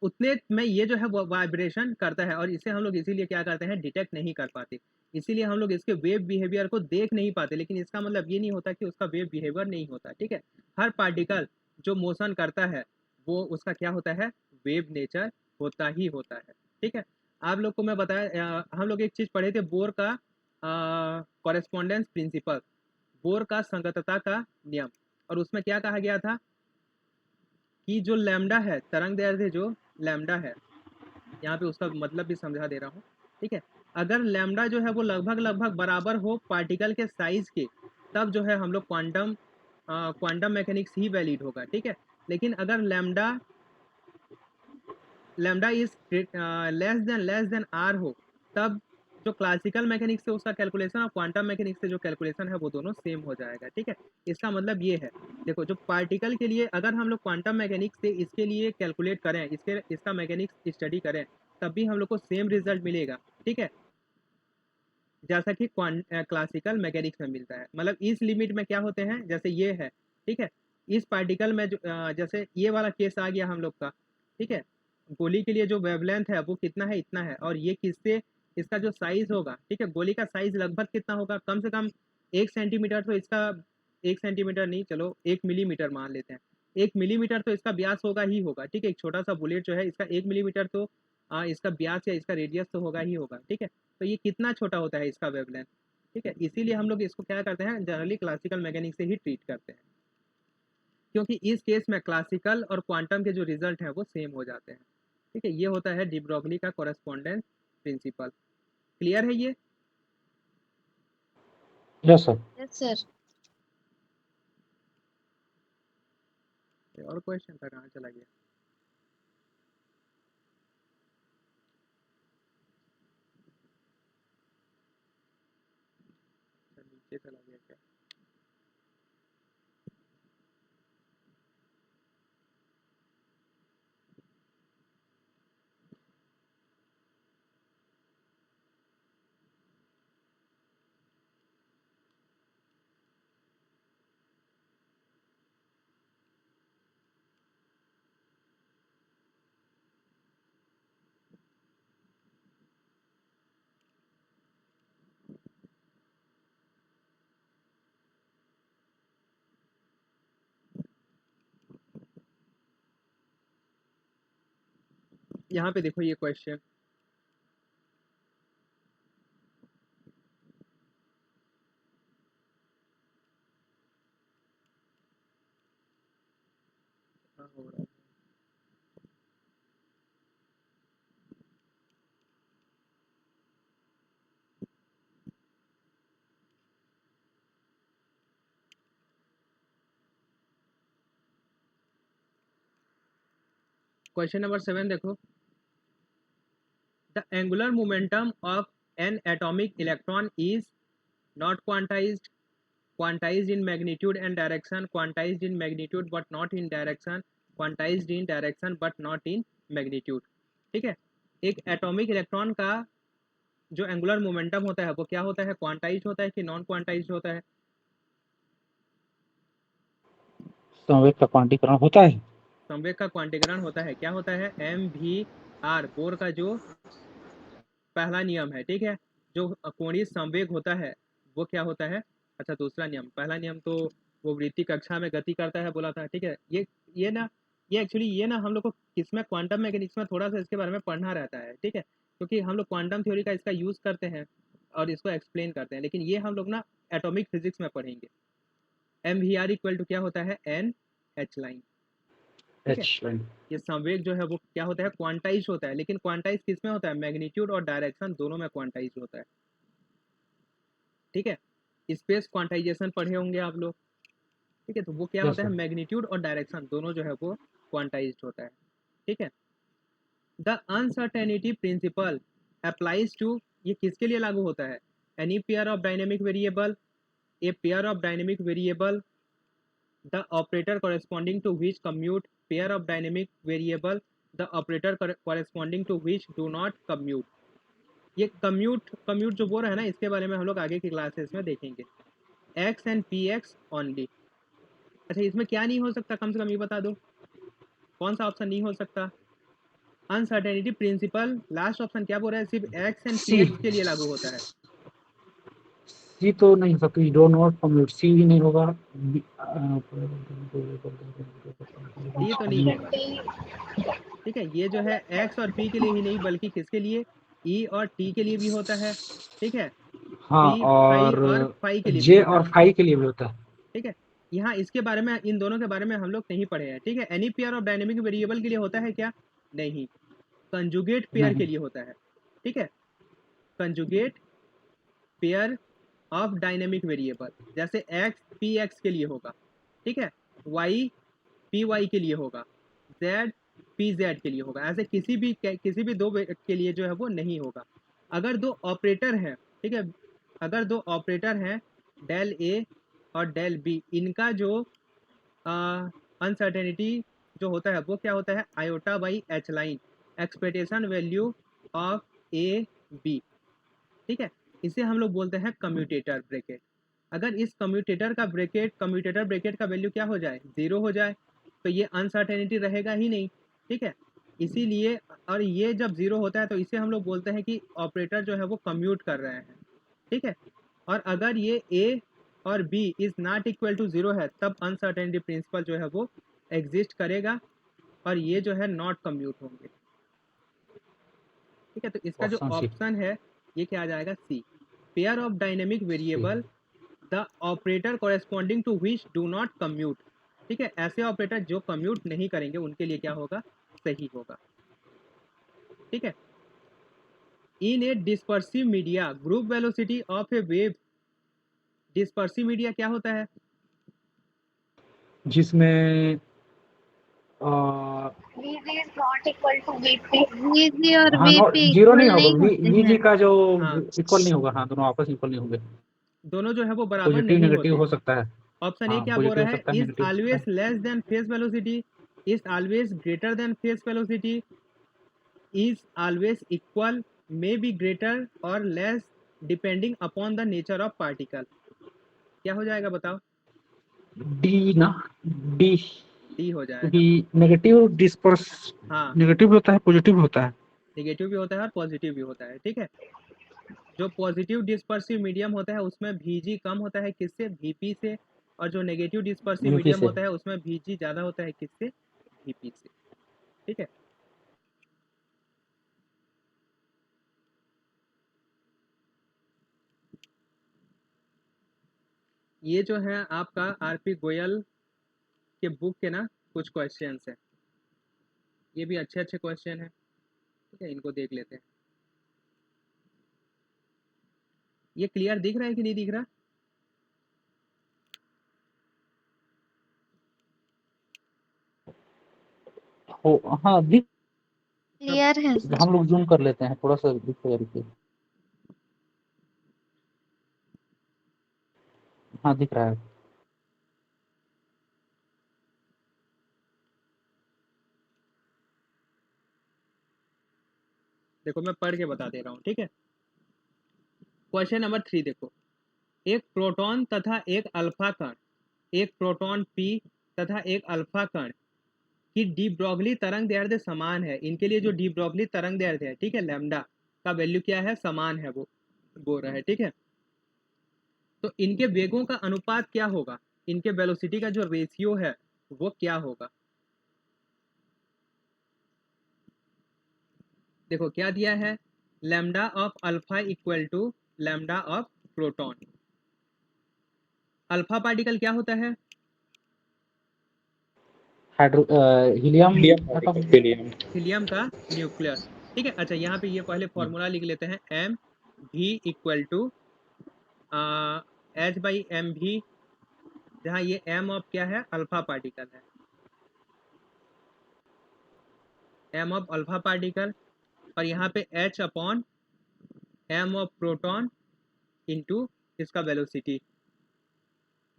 उतने में ये जो है वो वाइब्रेशन करता है और इसे हम लोग इसीलिए क्या करते हैं, डिटेक्ट नहीं कर पाते। इसीलिए हम लोग इसके वेव बिहेवियर को देख नहीं पाते। लेकिन इसका मतलब ये नहीं होता कि उसका वेव बिहेवियर नहीं होता, ठीक है। हर पार्टिकल जो मोशन करता है वो उसका क्या होता है, वेव नेचर होता ही होता है, ठीक है। आप लोग को मैं बताया, हम लोग एक चीज़ पढ़े थे, बोर का कॉरेस्पॉन्डेंस प्रिंसिपल, बोर का संगतता का नियम। और उसमें क्या कहा गया था कि जो लैम्डा है, तरंग दैर्ध्य जो लैम्डा है, यहाँ पे उसका मतलब भी समझा दे रहा हूँ, ठीक है। अगर लैम्डा जो है वो लगभग लगभग बराबर हो पार्टिकल के साइज के, तब जो है हम लोग क्वांटम मैकेनिक्स ही वैलिड होगा, ठीक है। लेकिन अगर lambda is less than R हो, तब जो क्लासिकल मैकेनिक्स से उसका कैलकुलेशन और क्वांटम मैकेनिक्स से जो कैलकुलेशन है वो दोनों सेम हो जाएगा, ठीक है। इसका मतलब ये है, देखो जो पार्टिकल के लिए अगर हम लोग क्वांटम मैकेनिक्स से इसके लिए कैलकुलेट करें, इसका मैकेनिक्स स्टडी करें, तब भी हम लोग को सेम रिजल्ट मिलेगा, ठीक है, जैसा कि क्लासिकल मैकेनिक्स में मिलता है। मतलब इस लिमिट में क्या होते हैं, जैसे ये है, ठीक है, इस पार्टिकल में जो जैसे ये वाला केस आ गया हम लोग का, ठीक है, गोली के लिए जो वेवलेंथ है वो कितना है, इतना है, और ये किससे, इसका जो साइज होगा, ठीक है, गोली का साइज लगभग कितना होगा, कम से कम 1 सेंटीमीटर, तो इसका 1 सेंटीमीटर नहीं, चलो 1 मिलीमीटर मान लेते हैं, 1 मिलीमीटर तो इसका व्यास होगा ही होगा, ठीक है, एक छोटा सा बुलेट जो है इसका 1 मिलीमीटर तो इसका व्यास या इसका रेडियस तो होगा ही होगा, ठीक है। तो ये कितना छोटा होता है इसका वेवलेंथ, ठीक है, इसीलिए हम लोग इसको क्या करते हैं, जनरली क्लासिकल मैकेनिक्स से ही ट्रीट करते हैं, क्योंकि इस केस में क्लासिकल और क्वांटम के जो रिजल्ट हैं वो सेम हो जाते हैं, ठीक है। ये होता है डी ब्रोगली का कॉरेस्पॉन्डेंस प्रिंसिपल। क्लियर है ये? Yes sir. Yes sir. और क्वेश्चन था, कहाँ चला गया? नीचे चला गया क्या? यहाँ पे देखो ये क्वेश्चन, हो रहा है, क्वेश्चन नंबर 7 देखो, the angular momentum of N atomic electron is not quantized in magnitude and direction, quantized in magnitude but not in direction, quantized in direction but not in magnitude, ठीक है। एक एटॉमिक इलेक्ट्रॉन का जो एंगुलर मोमेंटम होता है वो क्या होता है, क्वांटाइज्ड होता है कि नॉन क्वांटाइज्ड होता है? संवेग का क्वांटीकरण होता है। संवेग का क्वांटीकरण होता है, क्या होता है, MVR, बोर का जो पहला नियम है, ठीक है, जो कोणीय संवेग होता है वो क्या होता है, अच्छा दूसरा नियम, पहला नियम तो वो वृत्ति कक्षा में गति करता है बोला था, ठीक है। ये ना, ये एक्चुअली ये ना हम लोग को किसमें, क्वांटम मैकेनिक्स में थोड़ा सा इसके बारे में पढ़ना रहता है, ठीक है, क्योंकि हम लोग क्वांटम थ्योरी का इसका यूज़ करते हैं और इसको एक्सप्लेन करते हैं, लेकिन ये हम लोग ना एटॉमिक फिजिक्स में पढ़ेंगे। MVR इक्वल टू क्या होता है, NH लाइन, ठीक है। ये संवेग जो है वो क्या होता है, क्वांटाइज होता है, लेकिन क्वांटाइज किस में होता है, मैग्नीट्यूड और डायरेक्शन दोनों में क्वांटाइज होता है, ठीक है। स्पेस क्वांटाइजेशन पढ़े होंगे आप लोग, ठीक है, तो वो क्या होता है, मैग्नीट्यूड और डायरेक्शन दोनों जो है वो क्वांटाइज्ड होता है, ठीक है। The uncertainty principle applies to, ये किसके लिए लागू होता है, any pair of dynamic variable, a pair of dynamic variable, the operator corresponding to which commute pair of dynamic variable, the operator corresponding to which do not commute। ये कम्यूट जो बोल रहा है ना, इसके बारे में हम लोग आगे की क्लासेस में देखेंगे। x and P x only, अच्छा इसमें क्या नहीं हो सकता, कम से कम ये बता दो, कौन सा ऑप्शन नहीं हो सकता, अनसर्टेनिटी प्रिंसिपल लास्ट ऑप्शन क्या बोल रहा है, सिर्फ x एंड पी एक्स के लिए लागू होता है। सी तो नहीं हो सकती, डो नॉट कम्यूट, सी भी नहीं होगा, ये तो नहीं होगा, ठीक है, ये जो है x और p के लिए ही नहीं बल्कि किसके लिए, e और t के लिए भी होता है, ठीक है, हाँ, p और और फाई के लिए भी जे होता और है, फाई के लिए भी होता है, ठीक है। यहाँ इसके बारे में, इन दोनों के बारे में हम लोग नहीं पढ़े हैं, ठीक है। Any pair of dynamic variable के लिए होता है क्या, नहीं, कंजुगेट पेयर के नहीं, लिए होता है, ठीक है, conjugate pair of dynamic variable, जैसे x पी एक्स के लिए होगा, ठीक है, y पी वाई के लिए होगा, z पी जेड के लिए होगा, ऐसे किसी भी दो के लिए जो है वो नहीं होगा, अगर दो ऑपरेटर हैं, ठीक है, अगर दो ऑपरेटर हैं डेल ए और डेल बी, इनका जो अनसर्टेनिटी जो होता है वो क्या होता है, iota by H line, expectation value of A B, ठीक है, इसे हम लोग बोलते हैं कम्यूटेटर ब्रैकेट। अगर इस कम्यूटेटर ब्रैकेट का वैल्यू क्या हो जाए, 0 हो जाए, तो ये अनसर्टेनिटी रहेगा ही नहीं, ठीक है, इसीलिए, और ये जब 0 होता है तो इसे हम लोग बोलते हैं कि ऑपरेटर जो है वो कम्यूट कर रहे हैं, ठीक है, और अगर ये ए और B is not equal to 0 है, तब अनसर्टेनिटी प्रिंसिपल जो है वो एग्जिस्ट करेगा और ये जो है नॉट कम्यूट होंगे, ठीक है। तो इसका जो ऑप्शन सी। ऑप्शन है ये क्या आ जाएगा, C. Pair of dynamic variable the operator corresponding to which do not commute, ठीक है, ऐसे ऑपरेटर जो कम्यूट नहीं करेंगे उनके लिए क्या होगा, सही होगा, ठीक है। In a dispersive media group velocity of a wave, dispersive media क्या होता है, जिसमें VG is not equal to VP. VG और हाँ VP जीरो इक्वल नहीं होगा, नहीं होते वीजी हैं। का जो हाँ, इक्वल नहीं होगा, हाँ दोनों आपस में इक्वल नहीं होंगे, दोनों जो है वो बराबर पॉजिटिव नहीं नेगेटिव होते। हो सकता है। ऑप्शन ए हाँ क्या बोल पॉजिटिव रहा हो है, सकता है, इज नेगेटिव हो सकता ऑलवेज है। Less than face velocity, is always greater than face velocity, is always equal, may be greater or less depending upon the nature of particle, क्या हो जाएगा बताओ, डी ना, डी, डी हो जाएगा। क्योंकि नेगेटिव डिस्पर्स, हाँ, नेगेटिव होता है, पॉजिटिव होता है। नेगेटिव भी होता है और पॉजिटिव भी होता है, ठीक है। जो पॉजिटिव डिस्पर्सिव मीडियम होता है उसमें भीजी कम होता है किससे, वीपी से, और जो नेगेटिव डिस्पर्सिव यूपी मीडियम से। होता है उसमें भीजी ज़्यादा होता है किससे, वीपी से, ठीक है। ये जो है आपका आरपी गोयल के बुक के ना कुछ क्वेश्चंस हैं, ये भी अच्छे अच्छे क्वेश्चन हैं, ठीक है, इनको देख लेते हैं। ये क्लियर दिख रहा है कि नहीं दिख रहा, हो हाँ दिख, क्लियर है सर। हम लोग जूम कर लेते हैं थोड़ा सा, दिख रुकिए। हाँ दिख रहा है। देखो मैं पढ़ के बता दे रहा हूँ, ठीक है। क्वेश्चन नंबर 3 देखो, एक प्रोटॉन तथा एक अल्फा कण, एक प्रोटॉन पी तथा एक अल्फा कण की डी ब्रॉगली तरंग दैर्ध्य समान है, इनके लिए जो डी ब्रॉगली तरंग दैर्ध्य है, ठीक है, लैम्डा का वैल्यू क्या है, समान है, वो बोल रहा है, ठीक है। तो इनके वेगों का अनुपात क्या होगा, इनके वेलोसिटी का जो रेशियो है वो क्या होगा। देखो क्या दिया है, lambda of alpha equal to lambda of proton. Alpha particle क्या होता है, हाइड्रो हीलियम, हीलियम का न्यूक्लियस, ठीक है। अच्छा यहाँ पे ये पहले फॉर्मूला लिख लेते हैं, M V equal to H by M V, जहाँ ये एम ऑफ क्या है, अल्फा पार्टिकल है, एम ऑफ अल्फा पार्टिकल, और यहाँ पे H upon M of proton into इसका वेलोसिटी,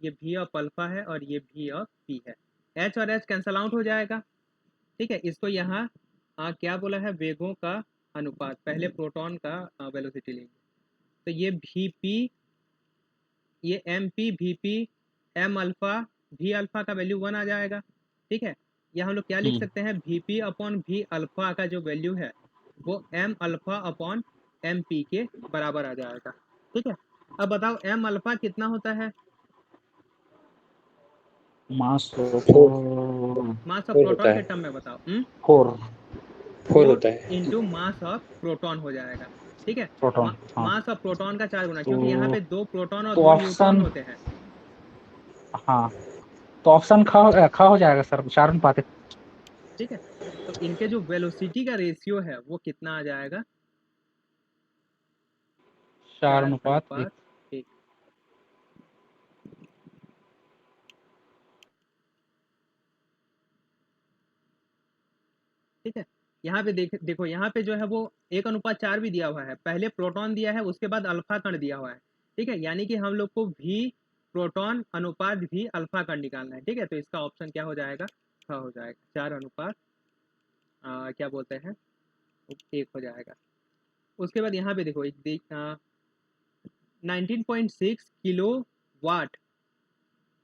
ये भी ऑफ अल्फा है और ये भी ऑफ पी है, एच और एच कैंसल आउट हो जाएगा, ठीक है। इसको यहाँ क्या बोला है, वेगों का अनुपात, पहले प्रोटॉन का वेलोसिटी लेंगे, तो ये वी पी, ये M P V P M alpha V alpha का वैल्यू 1 आ जाएगा, ठीक है। या हम लोग क्या लिख सकते हैं, V P upon V alpha का जो वैल्यू है वो M alpha upon M P के बराबर आ जाएगा, ठीक है। अब बताओ एम अल्फा कितना होता है, मास मास ऑफ प्रोटॉन के टर्म में बताओ, 4 4 इंटू मास ऑफ प्रोटॉन हो जाएगा, ठीक है। प्रोटॉन। हाँ मास ऑफ प्रोटॉन का 4 गुना, क्योंकि यहाँ तो पे 2 प्रोटॉन और तो 2 न्यूट्रॉन ऑप्शन, होते हैं, हाँ तो ऑप्शन खा हो जाएगा सर, 4 अनुपात 1। ठीक है। तो इनके जो वेलोसिटी का रेशियो है वो कितना आ जाएगा, 4 4 अनुपात 1। अनुपात 1, ठीक है। यहाँ पे देखो यहाँ पे जो है वो 1:4 भी दिया हुआ है, पहले प्रोटॉन दिया है उसके बाद अल्फा कण दिया हुआ है, ठीक है, यानी कि हम लोग को भी प्रोटॉन अनुपात भी अल्फा कण निकालना है, ठीक है, तो इसका ऑप्शन क्या हो जाएगा, हाँ हो जाएगा 4 अनुपात क्या बोलते हैं 1 हो जाएगा। उसके बाद यहाँ पे देखो 19.6 किलो वाट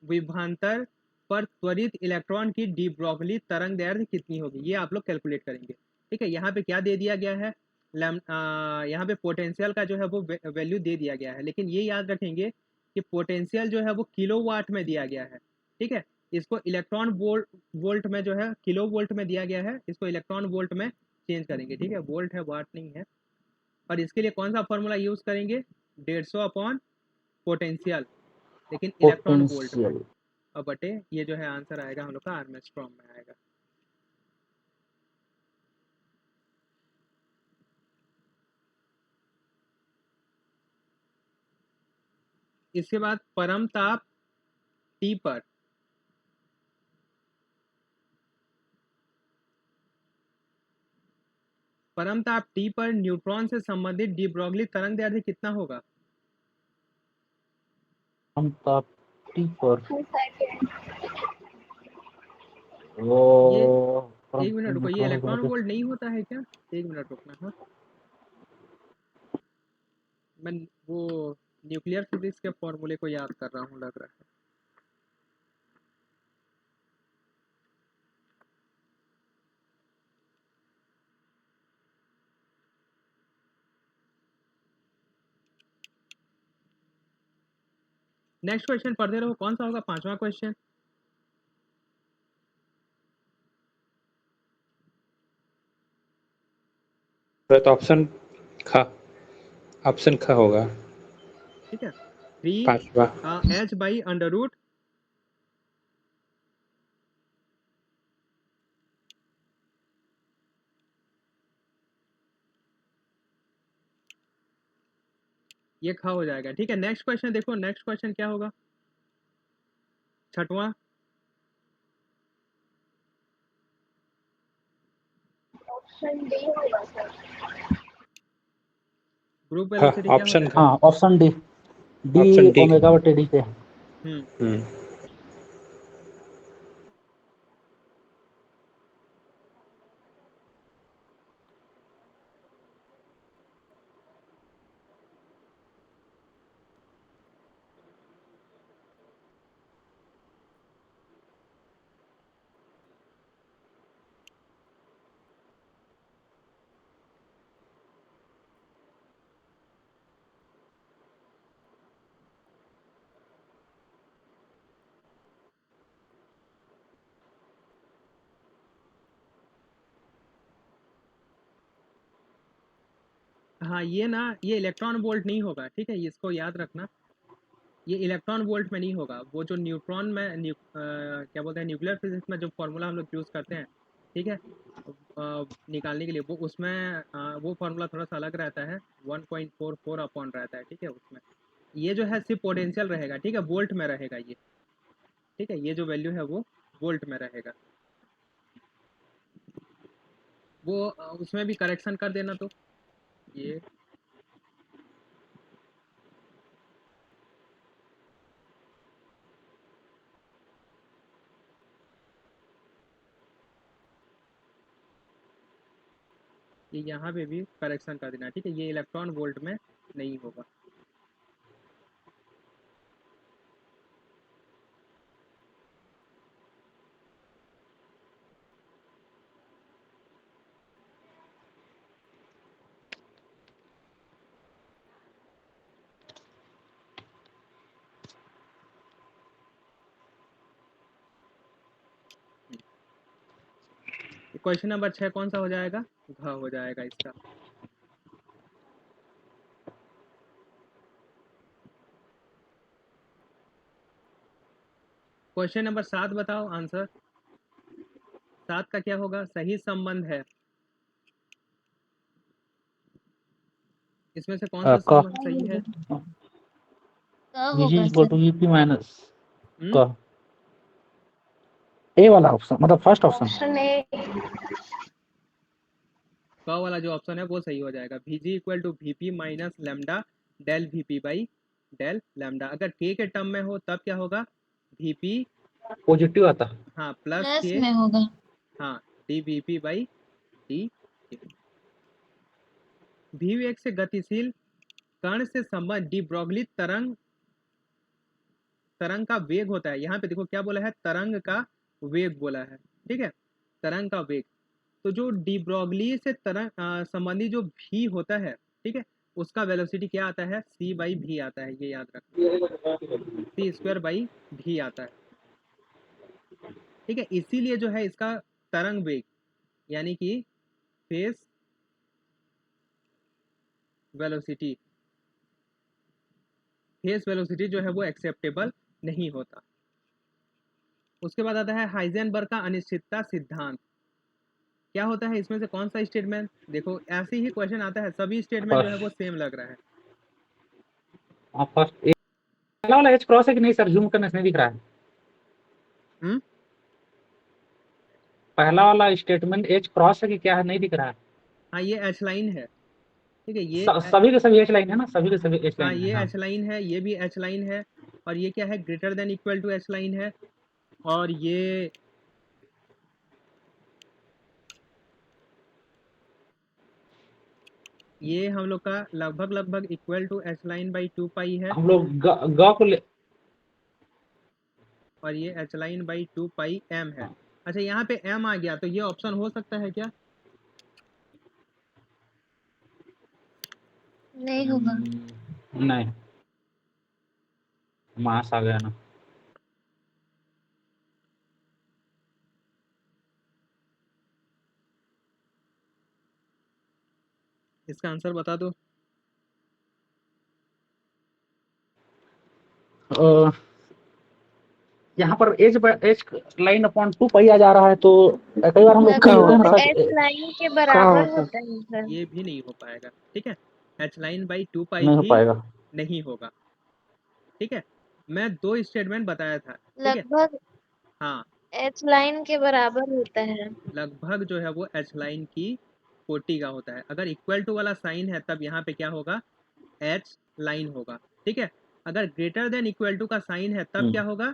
विभवांतर पर त्वरित इलेक्ट्रॉन की डी ब्रॉगली तरंग दैर्ध्य कितनी होगी, ये आप लोग कैलकुलेट करेंगे, ठीक है। यहाँ पे क्या दे दिया गया है, यहाँ पे पोटेंशियल का जो है वो वैल्यू दे दिया गया है, लेकिन ये याद रखेंगे कि पोटेंशियल जो है वो किलो वाट में दिया गया है, ठीक है, इसको इलेक्ट्रॉन वोल्ट में जो है किलो वोल्ट में दिया गया है, इसको इलेक्ट्रॉन वोल्ट में चेंज करेंगे, ठीक है, वोल्ट है वाट नहीं है। और इसके लिए कौन सा फॉर्मूला यूज करेंगे, 150 अपॉन पोटेंशियल, लेकिन इलेक्ट्रॉन वोल्ट में, पोटेंशियल और बटे ये जो है आंसर आएगा हम लोग का आर्मस्ट्रॉन्ग में आएगा। इसके बाद परम ताप T पर परम ताप T पर न्यूट्रॉन से संबंधित डी ब्रॉगली तरंग दैर्ध्य कितना होगा, हम ताप T पर 2 सेकंड। ये वो एक मिनट रुको, ये इलेक्ट्रॉन वोल्ट नहीं होता है क्या, एक मिनट रुकना, हाँ मैं वो न्यूक्लियर फिजिक्स के फॉर्मूले को याद कर रहा हूँ लग रहा है। नेक्स्ट क्वेश्चन पढ़ते रहो, कौन सा होगा 5वां क्वेश्चन, तो ऑप्शन ख होगा, ठीक है, 3 5वां। H बाई अंडर रूट ये खा हो जाएगा, ठीक है। नेक्स्ट क्वेश्चन देखो, नेक्स्ट क्वेश्चन क्या होगा, 6वां, ऑप्शन डी होगा सर। ग्रुप हाँ, वेलोसिटी क्या हो ऑप्शन जाएगा, हाँ option D, option D. Omega बटे डी पे। हाँ ये इलेक्ट्रॉन वोल्ट नहीं होगा, ठीक है, इसको याद रखना, ये इलेक्ट्रॉन वोल्ट में नहीं होगा, वो जो न्यूट्रॉन में क्या बोलते हैं न्यूक्लियर फिजिक्स में जो फॉर्मूला हम लोग यूज़ करते हैं, ठीक है, निकालने के लिए वो उसमें वो फार्मूला थोड़ा सा अलग रहता है, 1.44 अपॉन रहता है, ठीक है, उसमें ये जो है सिर्फ पोटेंशियल रहेगा, ठीक है, वोल्ट में रहेगा ये, ठीक है, ये जो वैल्यू है वो वोल्ट में रहेगा, वो उसमें भी करेक्शन कर देना, तो ये यहाँ पे भी करेक्शन कर देना, ठीक है, ये इलेक्ट्रॉन वोल्ट में नहीं होगा। क्वेश्चन नंबर 6 कौन सा हो जाएगा, घ हो जाएगा इसका। क्वेश्चन नंबर 7 बताओ आंसर, 7 का क्या होगा, सही संबंध है, इसमें से कौन सा का संबंध सही है, Vg is equal to Vp minus hmm? का, ए वाला ऑप्शन मतलब फर्स्ट ऑप्शन। Option A. क वाला जो ऑप्शन है वो सही हो जाएगा। Vg equal to Vp minus lambda del Vp by del lambda. अगर k के टर्म में हो तब क्या होगा, Vp पॉजिटिव आता। हाँ प्लस प्लस k में होगा। हाँ dVp बाई dt। v वेग से गतिशील कण से संबंध डी ब्रॉगली तरंग का वेग होता है। यहाँ पे देखो क्या बोला है, तरंग का वेग बोला है, ठीक है, तरंग का वेग। तो जो डी ब्रॉगली से तरंग संबंधी जो भी होता है, ठीक है, उसका वेलोसिटी क्या आता है, c बाई भी आता है, ये याद रखना, c स्क्वायर बाई भी आता है, ठीक है। इसीलिए जो है इसका तरंग वेग यानी कि फेस वेलोसिटी जो है वो एक्सेप्टेबल नहीं होता। उसके बाद आता है हाइजेनबर्ग का अनिश्चितता सिद्धांत। क्या होता है इसमें से कौन सा स्टेटमेंट, देखो ऐसे ही क्वेश्चन आता है, सभी स्टेटमेंट जो है वो सेम लग रहा है। फर्स्ट पहला वाला एच क्रॉस है कि नहीं सर, जूम करने से नहीं दिख रहा है। पहला वाला स्टेटमेंट एच क्रॉस है कि क्या है, नहीं दिख रहा है। हाँ ये एच लाइन है, ठीक है, ये सभी के सभी एच लाइन है ना, सभी के सभी एच हाँ लाइन ये है। एच लाइन है, ये भी एच लाइन है, और ये क्या है, greater than equal to H line है, और ये हम लोग का लगभग equal to H line by 2 pi है, हम लोग ग को ले, और ये H line by 2 pi M है। अच्छा यहाँ पे एम आ गया तो ये ऑप्शन हो सकता है क्या, नहीं होगा। नहीं मास आ गया ना। इसका आंसर बता दो। यहाँ पर एच लाइन अपॉन 2 पाई आ जा रहा है, तो कई बार हम लोग एच लाइन के बराबर होता है सर। ये भी नहीं हो पाएगा, ठीक है, एच लाइन बाई 2 पाई नहीं हो भी पाएगा। नहीं होगा, ठीक है। मैं 2 स्टेटमेंट बताया था, ठीक है, लगभग हाँ एच लाइन के बराबर होता है। लगभग जो है वो एच लाइन की कोटि का होता है। अगर इक्वल टू वाला साइन है तब यहाँ पे क्या होगा, एच लाइन होगा, ठीक है। अगर ग्रेटर देन इक्वल टू का साइन है तब क्या होगा,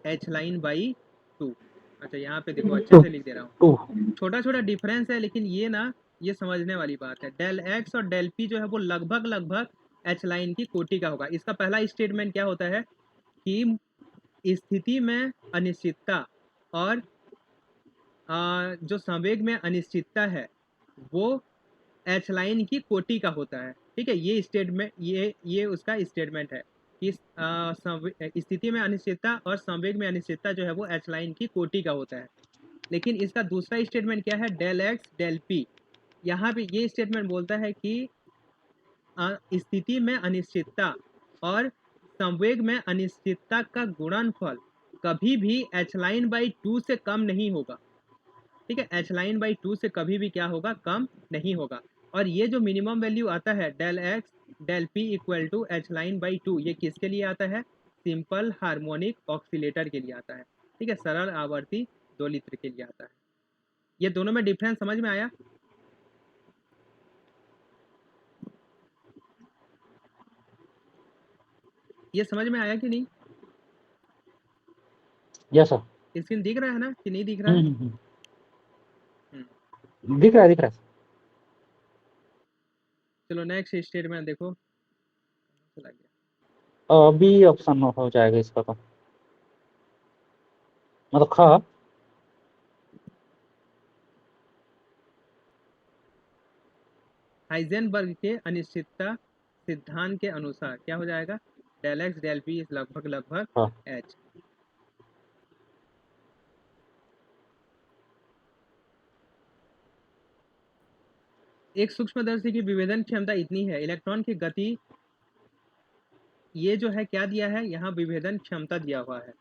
एच लाइन बाई 2। अच्छा यहाँ पे देखो अच्छे से लिख दे रहा हूँ, छोटा छोटा डिफरेंस है लेकिन ये समझने वाली बात है। डेल एक्स और डेल पी जो है वो लगभग एच लाइन की कोटि का होगा। इसका पहला स्टेटमेंट क्या होता है कि स्थिति में अनिश्चितता और जो संवेग में अनिश्चितता है वो एच लाइन की कोटि का होता है, ठीक है। ये स्टेटमेंट ये उसका स्टेटमेंट है कि स्थिति में अनिश्चितता और संवेग में अनिश्चितता जो है वो एच लाइन की कोटि का होता है। लेकिन इसका दूसरा स्टेटमेंट क्या है, डेल एक्स डेल पी। यहाँ पे ये स्टेटमेंट बोलता है कि स्थिति में अनिश्चितता और संवेग में अनिश्चितता का गुणनफल कभी भी एच लाइन बाई 2 से कम नहीं होगा, ठीक है, एच लाइन बाई 2 से कभी भी क्या होगा, कम नहीं होगा। और ये जो मिनिमम वैल्यू आता है del X del P equal to H line by 2, ये किसके लिए आता है, सिंपल हार्मोनिक ऑक्सीलेटर के लिए आता है, ठीक है, सरल आवर्ती दोलित्र के लिए आता है। ये दोनों में डिफरेंस समझ में आया, ये समझ में आया कि नहीं, यस सर। स्क्रीन दिख रहा है ना कि नहीं दिख रहा है, दिख रहा है दिख रहा है। चलो नेक्स्ट स्टेटमेंट देखो, चला गया, बी ऑप्शन हो जाएगा इसका, तो मतलब खा हाइजेनबर्ग के अनिश्चितता सिद्धांत के अनुसार क्या हो जाएगा, डेल एक्स डेल पी लगभग एच। एक सूक्ष्मदर्शी की विभेदन क्षमता इतनी है, इलेक्ट्रॉन की गति, ये जो है क्या दिया है यहाँ, विभेदन क्षमता दिया हुआ है,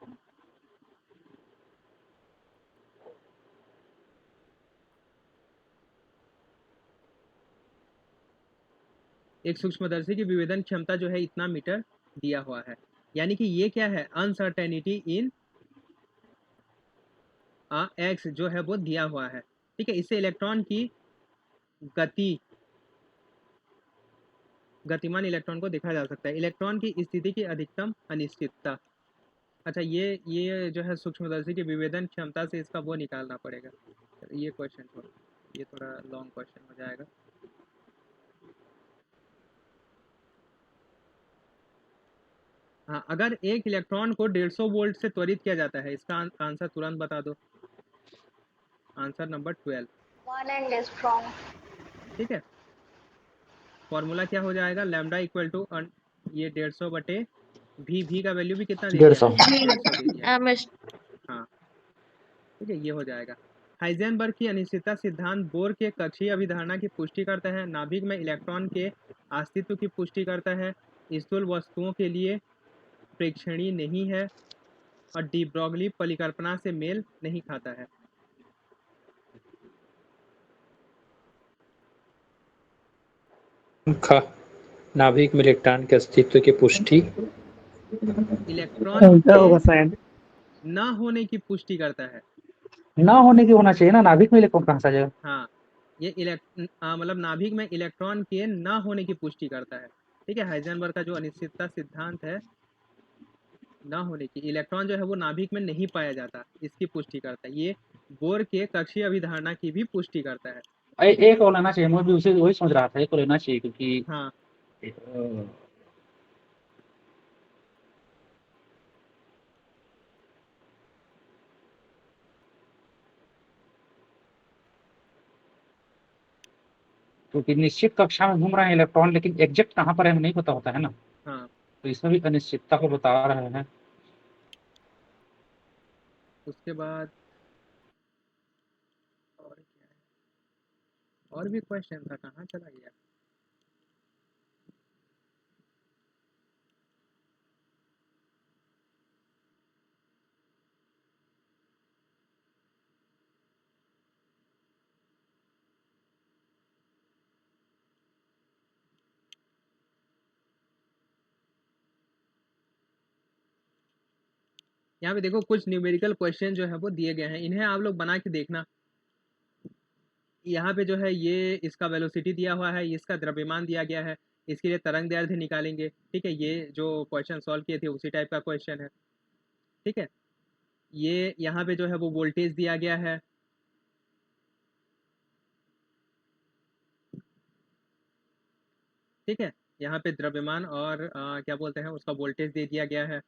एक सूक्ष्मदर्शी की विभेदन क्षमता जो है इतना मीटर दिया हुआ है। यानी कि ये क्या है, अनसर्टेनिटी इन एक्स जो है वो दिया हुआ है, ठीक है। इससे इलेक्ट्रॉन की गति, गतिमान इलेक्ट्रॉन को देखा जा सकता है। इलेक्ट्रॉन की स्थिति की अधिकतम अनिश्चितता। अच्छा, ये जो है सूक्ष्मदर्शी की विभेदन क्षमता से इसका वो निकालना पड़ेगा। ये क्वेश्चन छोड़ो, ये थोड़ा लॉन्ग क्वेश्चन हो जाएगा। हाँ, अगर एक इलेक्ट्रॉन को 150 वोल्ट से त्वरित किया जाता है, इसका आंसर तुरंत बता दो। Answer number 12। 1 एंगस्ट्रॉम। ठीक है। फॉर्मूला क्या हो जाएगा? लैम्डा इक्वल टू ये 150 बटे भी का वैल्यू भी कितना दे दिया 150 है? 150 दे दिया है। एमएस हाँ, ठीक है, ये हो जाएगा। हाइजेनबर्ग की अनिश्चितता सिद्धांत बोर के कक्षीय अभिधारणा की पुष्टि करता है, नाभिक में इलेक्ट्रॉन के अस्तित्व की पुष्टि करता है, स्थूल वस्तुओं के लिए प्रेक्षणीय नहीं है और डी ब्रॉगली परिकल्पना से मेल नहीं खाता है। ख नाभिक में इलेक्ट्रॉन के अस्तित्व की पुष्टि इलेक्ट्रॉन क्या होगा के शायद। न होने की पुष्टि करता है। ना होने की होना चाहिए ना, नाभिक में इलेक्ट्रॉन कहाँ से आ जाएगा? हाँ, ये मतलब नाभिक में इलेक्ट्रॉन के न होने की पुष्टि करता है। ठीक है, हाइजेनबर्ग का जो अनिश्चितता सिद्धांत है, न होने की, इलेक्ट्रॉन जो है वो नाभिक में नहीं पाया जाता, इसकी पुष्टि करता है। ये बोर के कक्षीय अभिधारणा की भी पुष्टि करता है। एक और लेना चाहिए, मैं भी उसे वही सोच रहा था, एक और लेना चाहिए क्योंकि हाँ, क्योंकि निश्चित कक्षा में घूम रहे हैं इलेक्ट्रॉन, लेकिन एग्जैक्ट कहाँ पर है हमें नहीं पता होता है ना, हाँ, तो इसमें भी अनिश्चितता को बता रहे हैं। उसके बाद और क्या है? और भी क्वेश्चन था, कहाँ चला गया? यहाँ पे देखो कुछ न्यूमेरिकल क्वेश्चन जो है वो दिए गए हैं, इन्हें आप लोग बना के देखना। यहाँ पे जो है ये इसका वेलोसिटी दिया हुआ है, इसका द्रव्यमान दिया गया है, इसके लिए तरंग दैर्ध्य निकालेंगे। ठीक है, ये जो क्वेश्चन सॉल्व किए थे उसी टाइप का क्वेश्चन है। ठीक है, ये यहाँ पे जो है वो वोल्टेज दिया गया है। ठीक है, यहाँ पे द्रव्यमान और क्या बोलते हैं उसका वोल्टेज दे दिया गया है।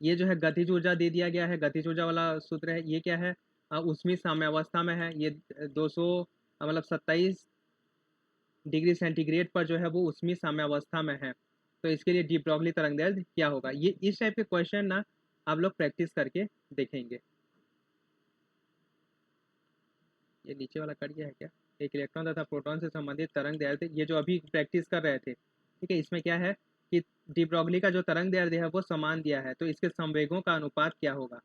ये जो है गतिज ऊर्जा दे दिया गया है, गतिज ऊर्जा वाला सूत्र है। ये क्या है? ऊष्मीय साम्यावस्था में है, ये 200 मतलब 27 डिग्री सेंटीग्रेड पर जो है वो ऊष्मीय साम्यावस्था में है। तो इसके लिए डी ब्रॉगली तरंग दैर्ध्य क्या होगा? ये इस टाइप के क्वेश्चन ना आप लोग प्रैक्टिस करके देखेंगे। ये नीचे वाला कट गया है क्या? एक इलेक्ट्रॉन तथा प्रोटॉन से संबंधित तरंग दैर्ध्य, ये जो अभी प्रैक्टिस कर रहे थे। ठीक है, इसमें क्या है कि डी ब्रॉगली का जो तरंग दैर्ध्य है वो समान दिया है, तो इसके संवेगों का अनुपात क्या होगा?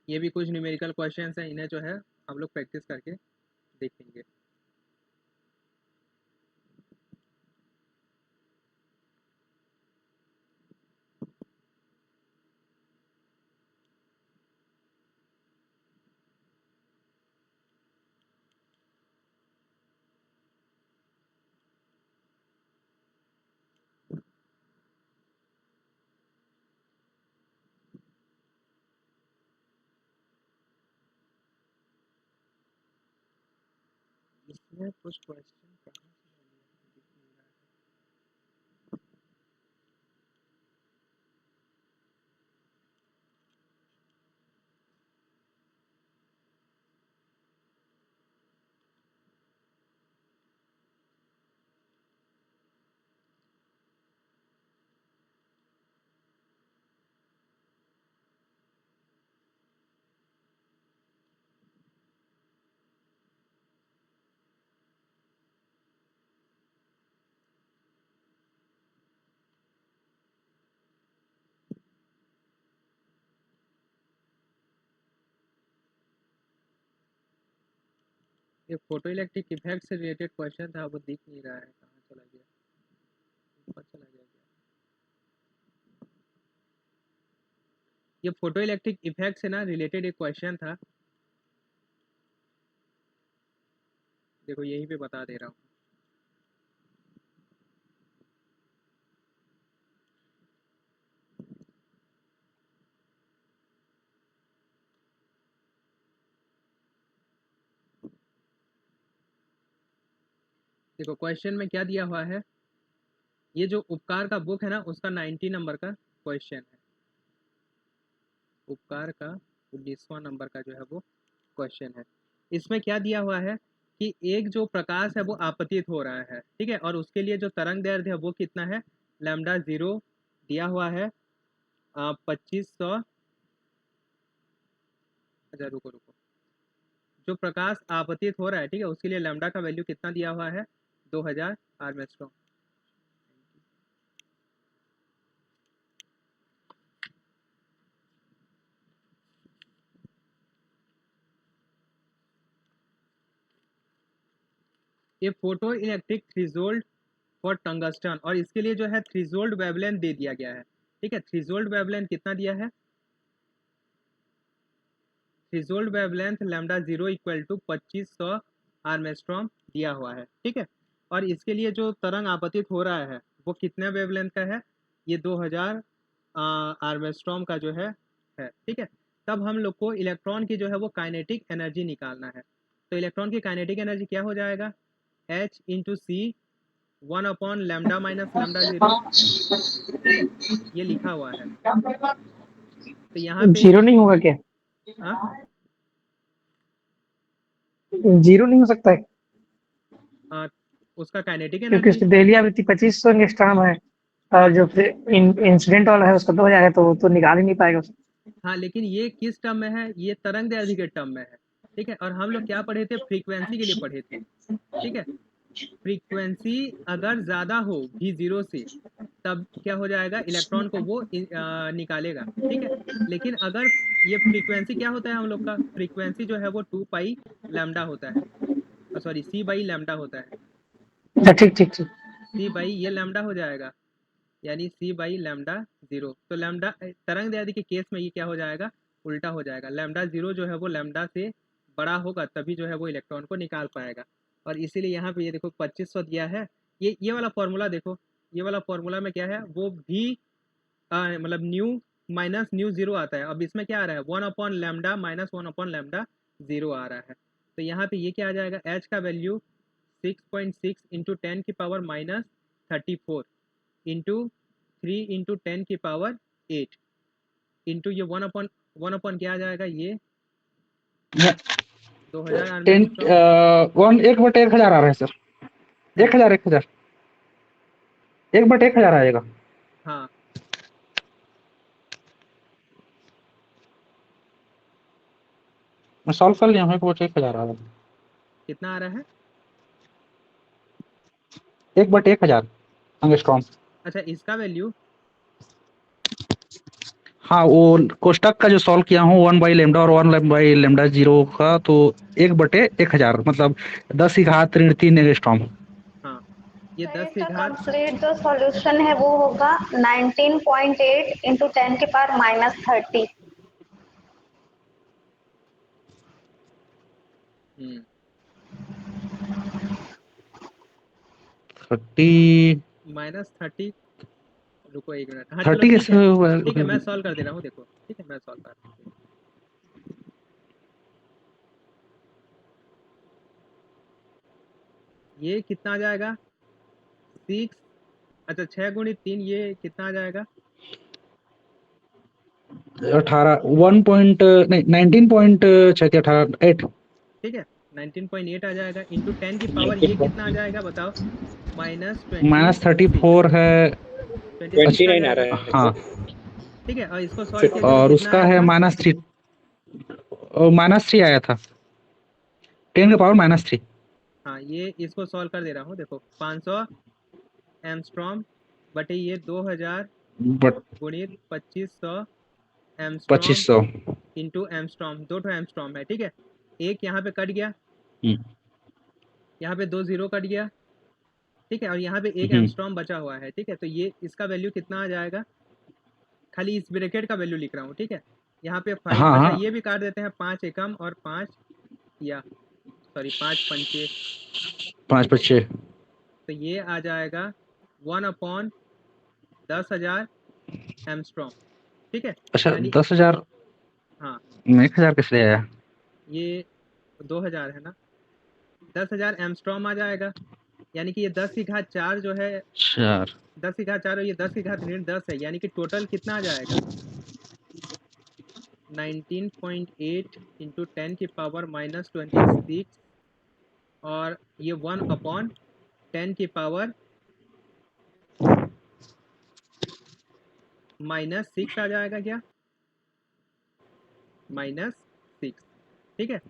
ये भी कुछ न्यूमेरिकल क्वेश्चंस हैं, इन्हें जो है हम लोग प्रैक्टिस करके देखेंगे। इसमें कुछ क्वेश्चन कहाँ से आ गया? दिख नहीं रहा है। ये फोटो इलेक्ट्रिक इफेक्ट से रिलेटेड क्वेश्चन था, वो दिख नहीं रहा है, कहाँ चला गया? ऊपर चला गया क्या? ये फोटो इलेक्ट्रिक इफेक्ट से ना रिलेटेड एक क्वेश्चन था, देखो यहीं पे बता दे रहा हूँ। देखो क्वेश्चन में क्या दिया हुआ है, ये जो उपकार का बुक है ना उसका 90 नंबर का क्वेश्चन है। उपकार का 19वां नंबर का जो है वो क्वेश्चन है। इसमें क्या दिया हुआ है कि एक जो प्रकाश है वो आपतित हो रहा है, ठीक है, और उसके लिए जो तरंग दैर्ध्य है वो कितना है, लैम्डा 0 दिया हुआ है 2500। अच्छा रुको, जो प्रकाश आपतित हो रहा है, ठीक है, उसके लिए लैम्डा का वैल्यू कितना दिया हुआ है, 2000 आर्मस्ट्रॉन्ग। ये photo electric threshold for tungsten, और इसके लिए जो है थ्रेशोल्ड वेवलेंथ दे दिया गया है, ठीक है। थ्रेशोल्ड वेवलेंथ कितना दिया है, threshold wavelength lambda 0 equal to 2500 angstrom दिया हुआ है, ठीक है। और इसके लिए जो तरंग आपतित हो रहा है वो कितने वेवलेंथ का है, ये 2000 आर्मस्ट्रॉन्ग का जो है, ठीक है। तब हम लोग को इलेक्ट्रॉन की जो है वो काइनेटिक एनर्जी निकालना है। तो इलेक्ट्रॉन की काइनेटिक एनर्जी क्या हो जाएगा, h इंटू सी 1 अपॉन लैम्डा माइनस लैम्डा 0, ठीक है, ये लिखा हुआ है। तो यहाँ पे 0 नहीं होगा क्या? हाँ 0 नहीं हो सकता है उसका काइनेटिक क्योंकि एनर्जी, उसकी दहलीज आवृत्ति 2500 एंगस्ट्रॉम है और जो इंसिडेंट वाला है उसका 2000 है, तो वो तो निकाल ही नहीं पाएगा उसे। हाँ लेकिन ये किस टर्म में है, ये तरंग दैर्ध्य के टर्म में है, ठीक है। और हम लोग क्या पढ़े थे, फ्रीक्वेंसी के लिए पढ़े थे, ठीक है। फ्रीक्वेंसी अगर ज़्यादा हो V0 से तब क्या हो जाएगा, इलेक्ट्रॉन को वो निकालेगा, ठीक है। लेकिन अगर ये फ्रीक्वेंसी क्या होता है, हम लोग का फ्रीक्वेंसी जो है वो 2 पाई लैम्डा होता है, सॉरी C बाई लैम्डा होता है, अच्छा ठीक ठीक ठीक। C बाई ये लैम्डा हो जाएगा, यानी C बाई लैम्डा 0। तो लैम्डा तरंग दैर्ध्य के केस में ये क्या हो जाएगा, उल्टा हो जाएगा, लैम्डा 0 जो है वो लैम्डा से बड़ा होगा तभी जो है वो इलेक्ट्रॉन को निकाल पाएगा। और इसीलिए यहाँ पे ये देखो 2500 दिया है। ये वाला फॉर्मूला देखो, ये वाला फॉर्मूला में क्या है, वो भी मतलब न्यू माइनस न्यू 0 आता है। अब इसमें क्या आ रहा है, 1 upon lambda minus 1 upon lambda 0 आ रहा है। तो यहाँ पे ये क्या आ जाएगा, h का वैल्यू 6.6 इंटू 10 की पावर माइनस 34 इंटू 3 इंटू 10 की पावर 8 इंटू ये 1 अपॉन क्या आ जाएगा, ये 2000 आर्मस्ट्रॉन्ग 1/1000 आ रहा है सर, 1000 1/1000 आएगा। हाँ मैं सॉल्व कर लिया हूँ, 1/1000 आ रहा है, कितना आ रहा है, 1/1000 एंगस्ट्रॉम। अच्छा इसका वैल्यू, हाँ वो कोष्टक का जो सॉल्व किया हूँ 1 बाई लैम्डा और 1 बाई लैम्डा 0 का, तो 1/1000 मतलब 10 की घात ऋण 3 एंगस्ट्रॉम। हाँ ये सर 10 की इसका घात, कंप्लीट जो सॉल्यूशन है वो होगा 19.8 इंटू 10 की पावर माइनस 30। 30 माइनस 30, रुको एक मिनट, हाँ चलो 30 ठीक है, ठीक है मैं कैसे? सॉल्व कर दे रहा हूँ, देखो ठीक है मैं सॉल्व कर रहा हूँ। ये कितना आ जाएगा 6, अच्छा 6 गुणित 3 ये कितना आ जाएगा, 18 1 पॉइंट नहीं 19.8 ठीक है 19.8 आ जाएगा इंटू 10 की पावर ये कितना आ जाएगा बताओ, माइनस माइनस 26, 34 है। 26 आ 29 आ जाएगा, रहा है हाँ, सर। ठीक है। और इसको सॉल्व किया जाए तो और कितना उसका आया है था, -3 आया था, 10 का पावर -3। हाँ ये इसको सॉल्व कर दे रहा हूँ, देखो 500 एमस्ट्रॉम बटे ये 2000 बट गुणित 2500 एमस्ट्रॉम 2500। इंटू एमस्ट्रॉम, 2 एमस्ट्रॉम है, ठीक है। एक यहाँ पे कट गया, यहाँ पे 2 0 कट गया, ठीक है, और यहाँ पे 1 एमस्ट्रॉम बचा हुआ है, ठीक है। तो ये इसका वैल्यू कितना आ जाएगा, खाली इस ब्रैकेट का वैल्यू लिख रहा हूँ, ठीक है। यहाँ पे 5 हाँ अच्छा हाँ ये भी काट देते हैं 5 एकम और 5 या सॉरी 5 पंचे 5 × 5 तो ये आ जाएगा 1/10,000 एमस्ट्रॉम ठीक है अच्छा यानी 10,000 हाँ 1,000 कैसे आया? ये 2000 है ना 10,000 एमस्ट्रॉम आ जाएगा यानी कि ये 10⁴ जो है 4 10⁴ और ये 10⁻10 है यानी कि टोटल कितना आ जाएगा 19.8 इंटू 10⁻⁻26 और ये 1/10⁻⁻6 आ जाएगा क्या -6 ठीक है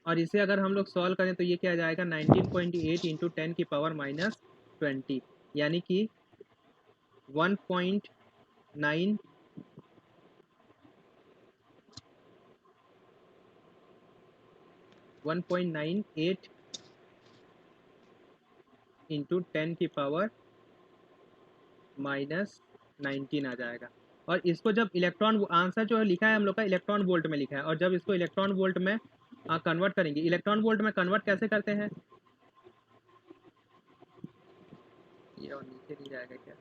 और इसे अगर हम लोग सॉल्व करें तो ये क्या आ जाएगा 19.8 इंटू 10⁻⁻20 यानी कि 1.9 1.98 इंटू 10⁻⁻19 आ जाएगा और इसको जब इलेक्ट्रॉन आंसर जो है लिखा है हम लोग का इलेक्ट्रॉन वोल्ट में लिखा है और जब इसको इलेक्ट्रॉन वोल्ट में कन्वर्ट करेंगे इलेक्ट्रॉन वोल्ट में कन्वर्ट कैसे करते हैं ये और नीचे नहीं जाएगा क्या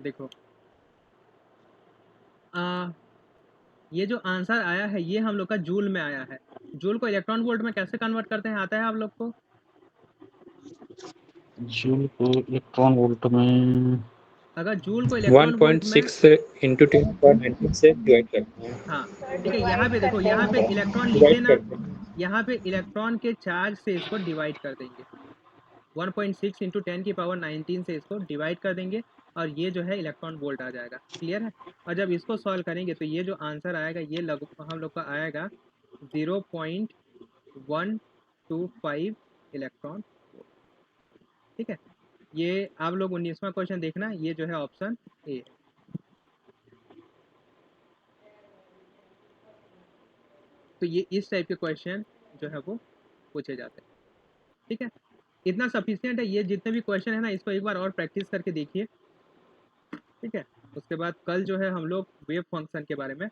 देखो ये जो आंसर आया है ये हम लोग का जूल में आया है जूल को इलेक्ट्रॉन वोल्ट में कैसे कन्वर्ट करते हैं आता है आप लोग को जूल को इलेक्ट्रॉन वोल्ट में अगर जूल को इलेक्ट्रॉन वोल्ट में 1.6 इंटू 10⁻19 से डिवाइड करते हैं हाँ ठीक है यहाँ पे देखो यहाँ पे इलेक्ट्रॉन लिखे डिवाइड ना करते हैं यहाँ पे इलेक्ट्रॉन के चार्ज से इसको डिवाइड कर देंगे 1.6 इंटू 10⁻19 से इसको डिवाइड कर देंगे और ये जो है इलेक्ट्रॉन वोल्ट आ जाएगा क्लियर है और जब इसको सॉल्व करेंगे तो ये जो आंसर आएगा ये हम लोग का आएगा 0.125 इलेक्ट्रॉन वोल्ट ठीक है ये आप लोग 19वां क्वेश्चन देखना ये जो है ऑप्शन ए है तो ये इस टाइप के क्वेश्चन जो है वो पूछे जाते हैं ठीक है इतना सफिशिएंट है ये जितने भी क्वेश्चन है ना इसको एक बार और प्रैक्टिस करके देखिए ठीक है उसके बाद कल जो है हम लोग वेव फंक्शन के बारे में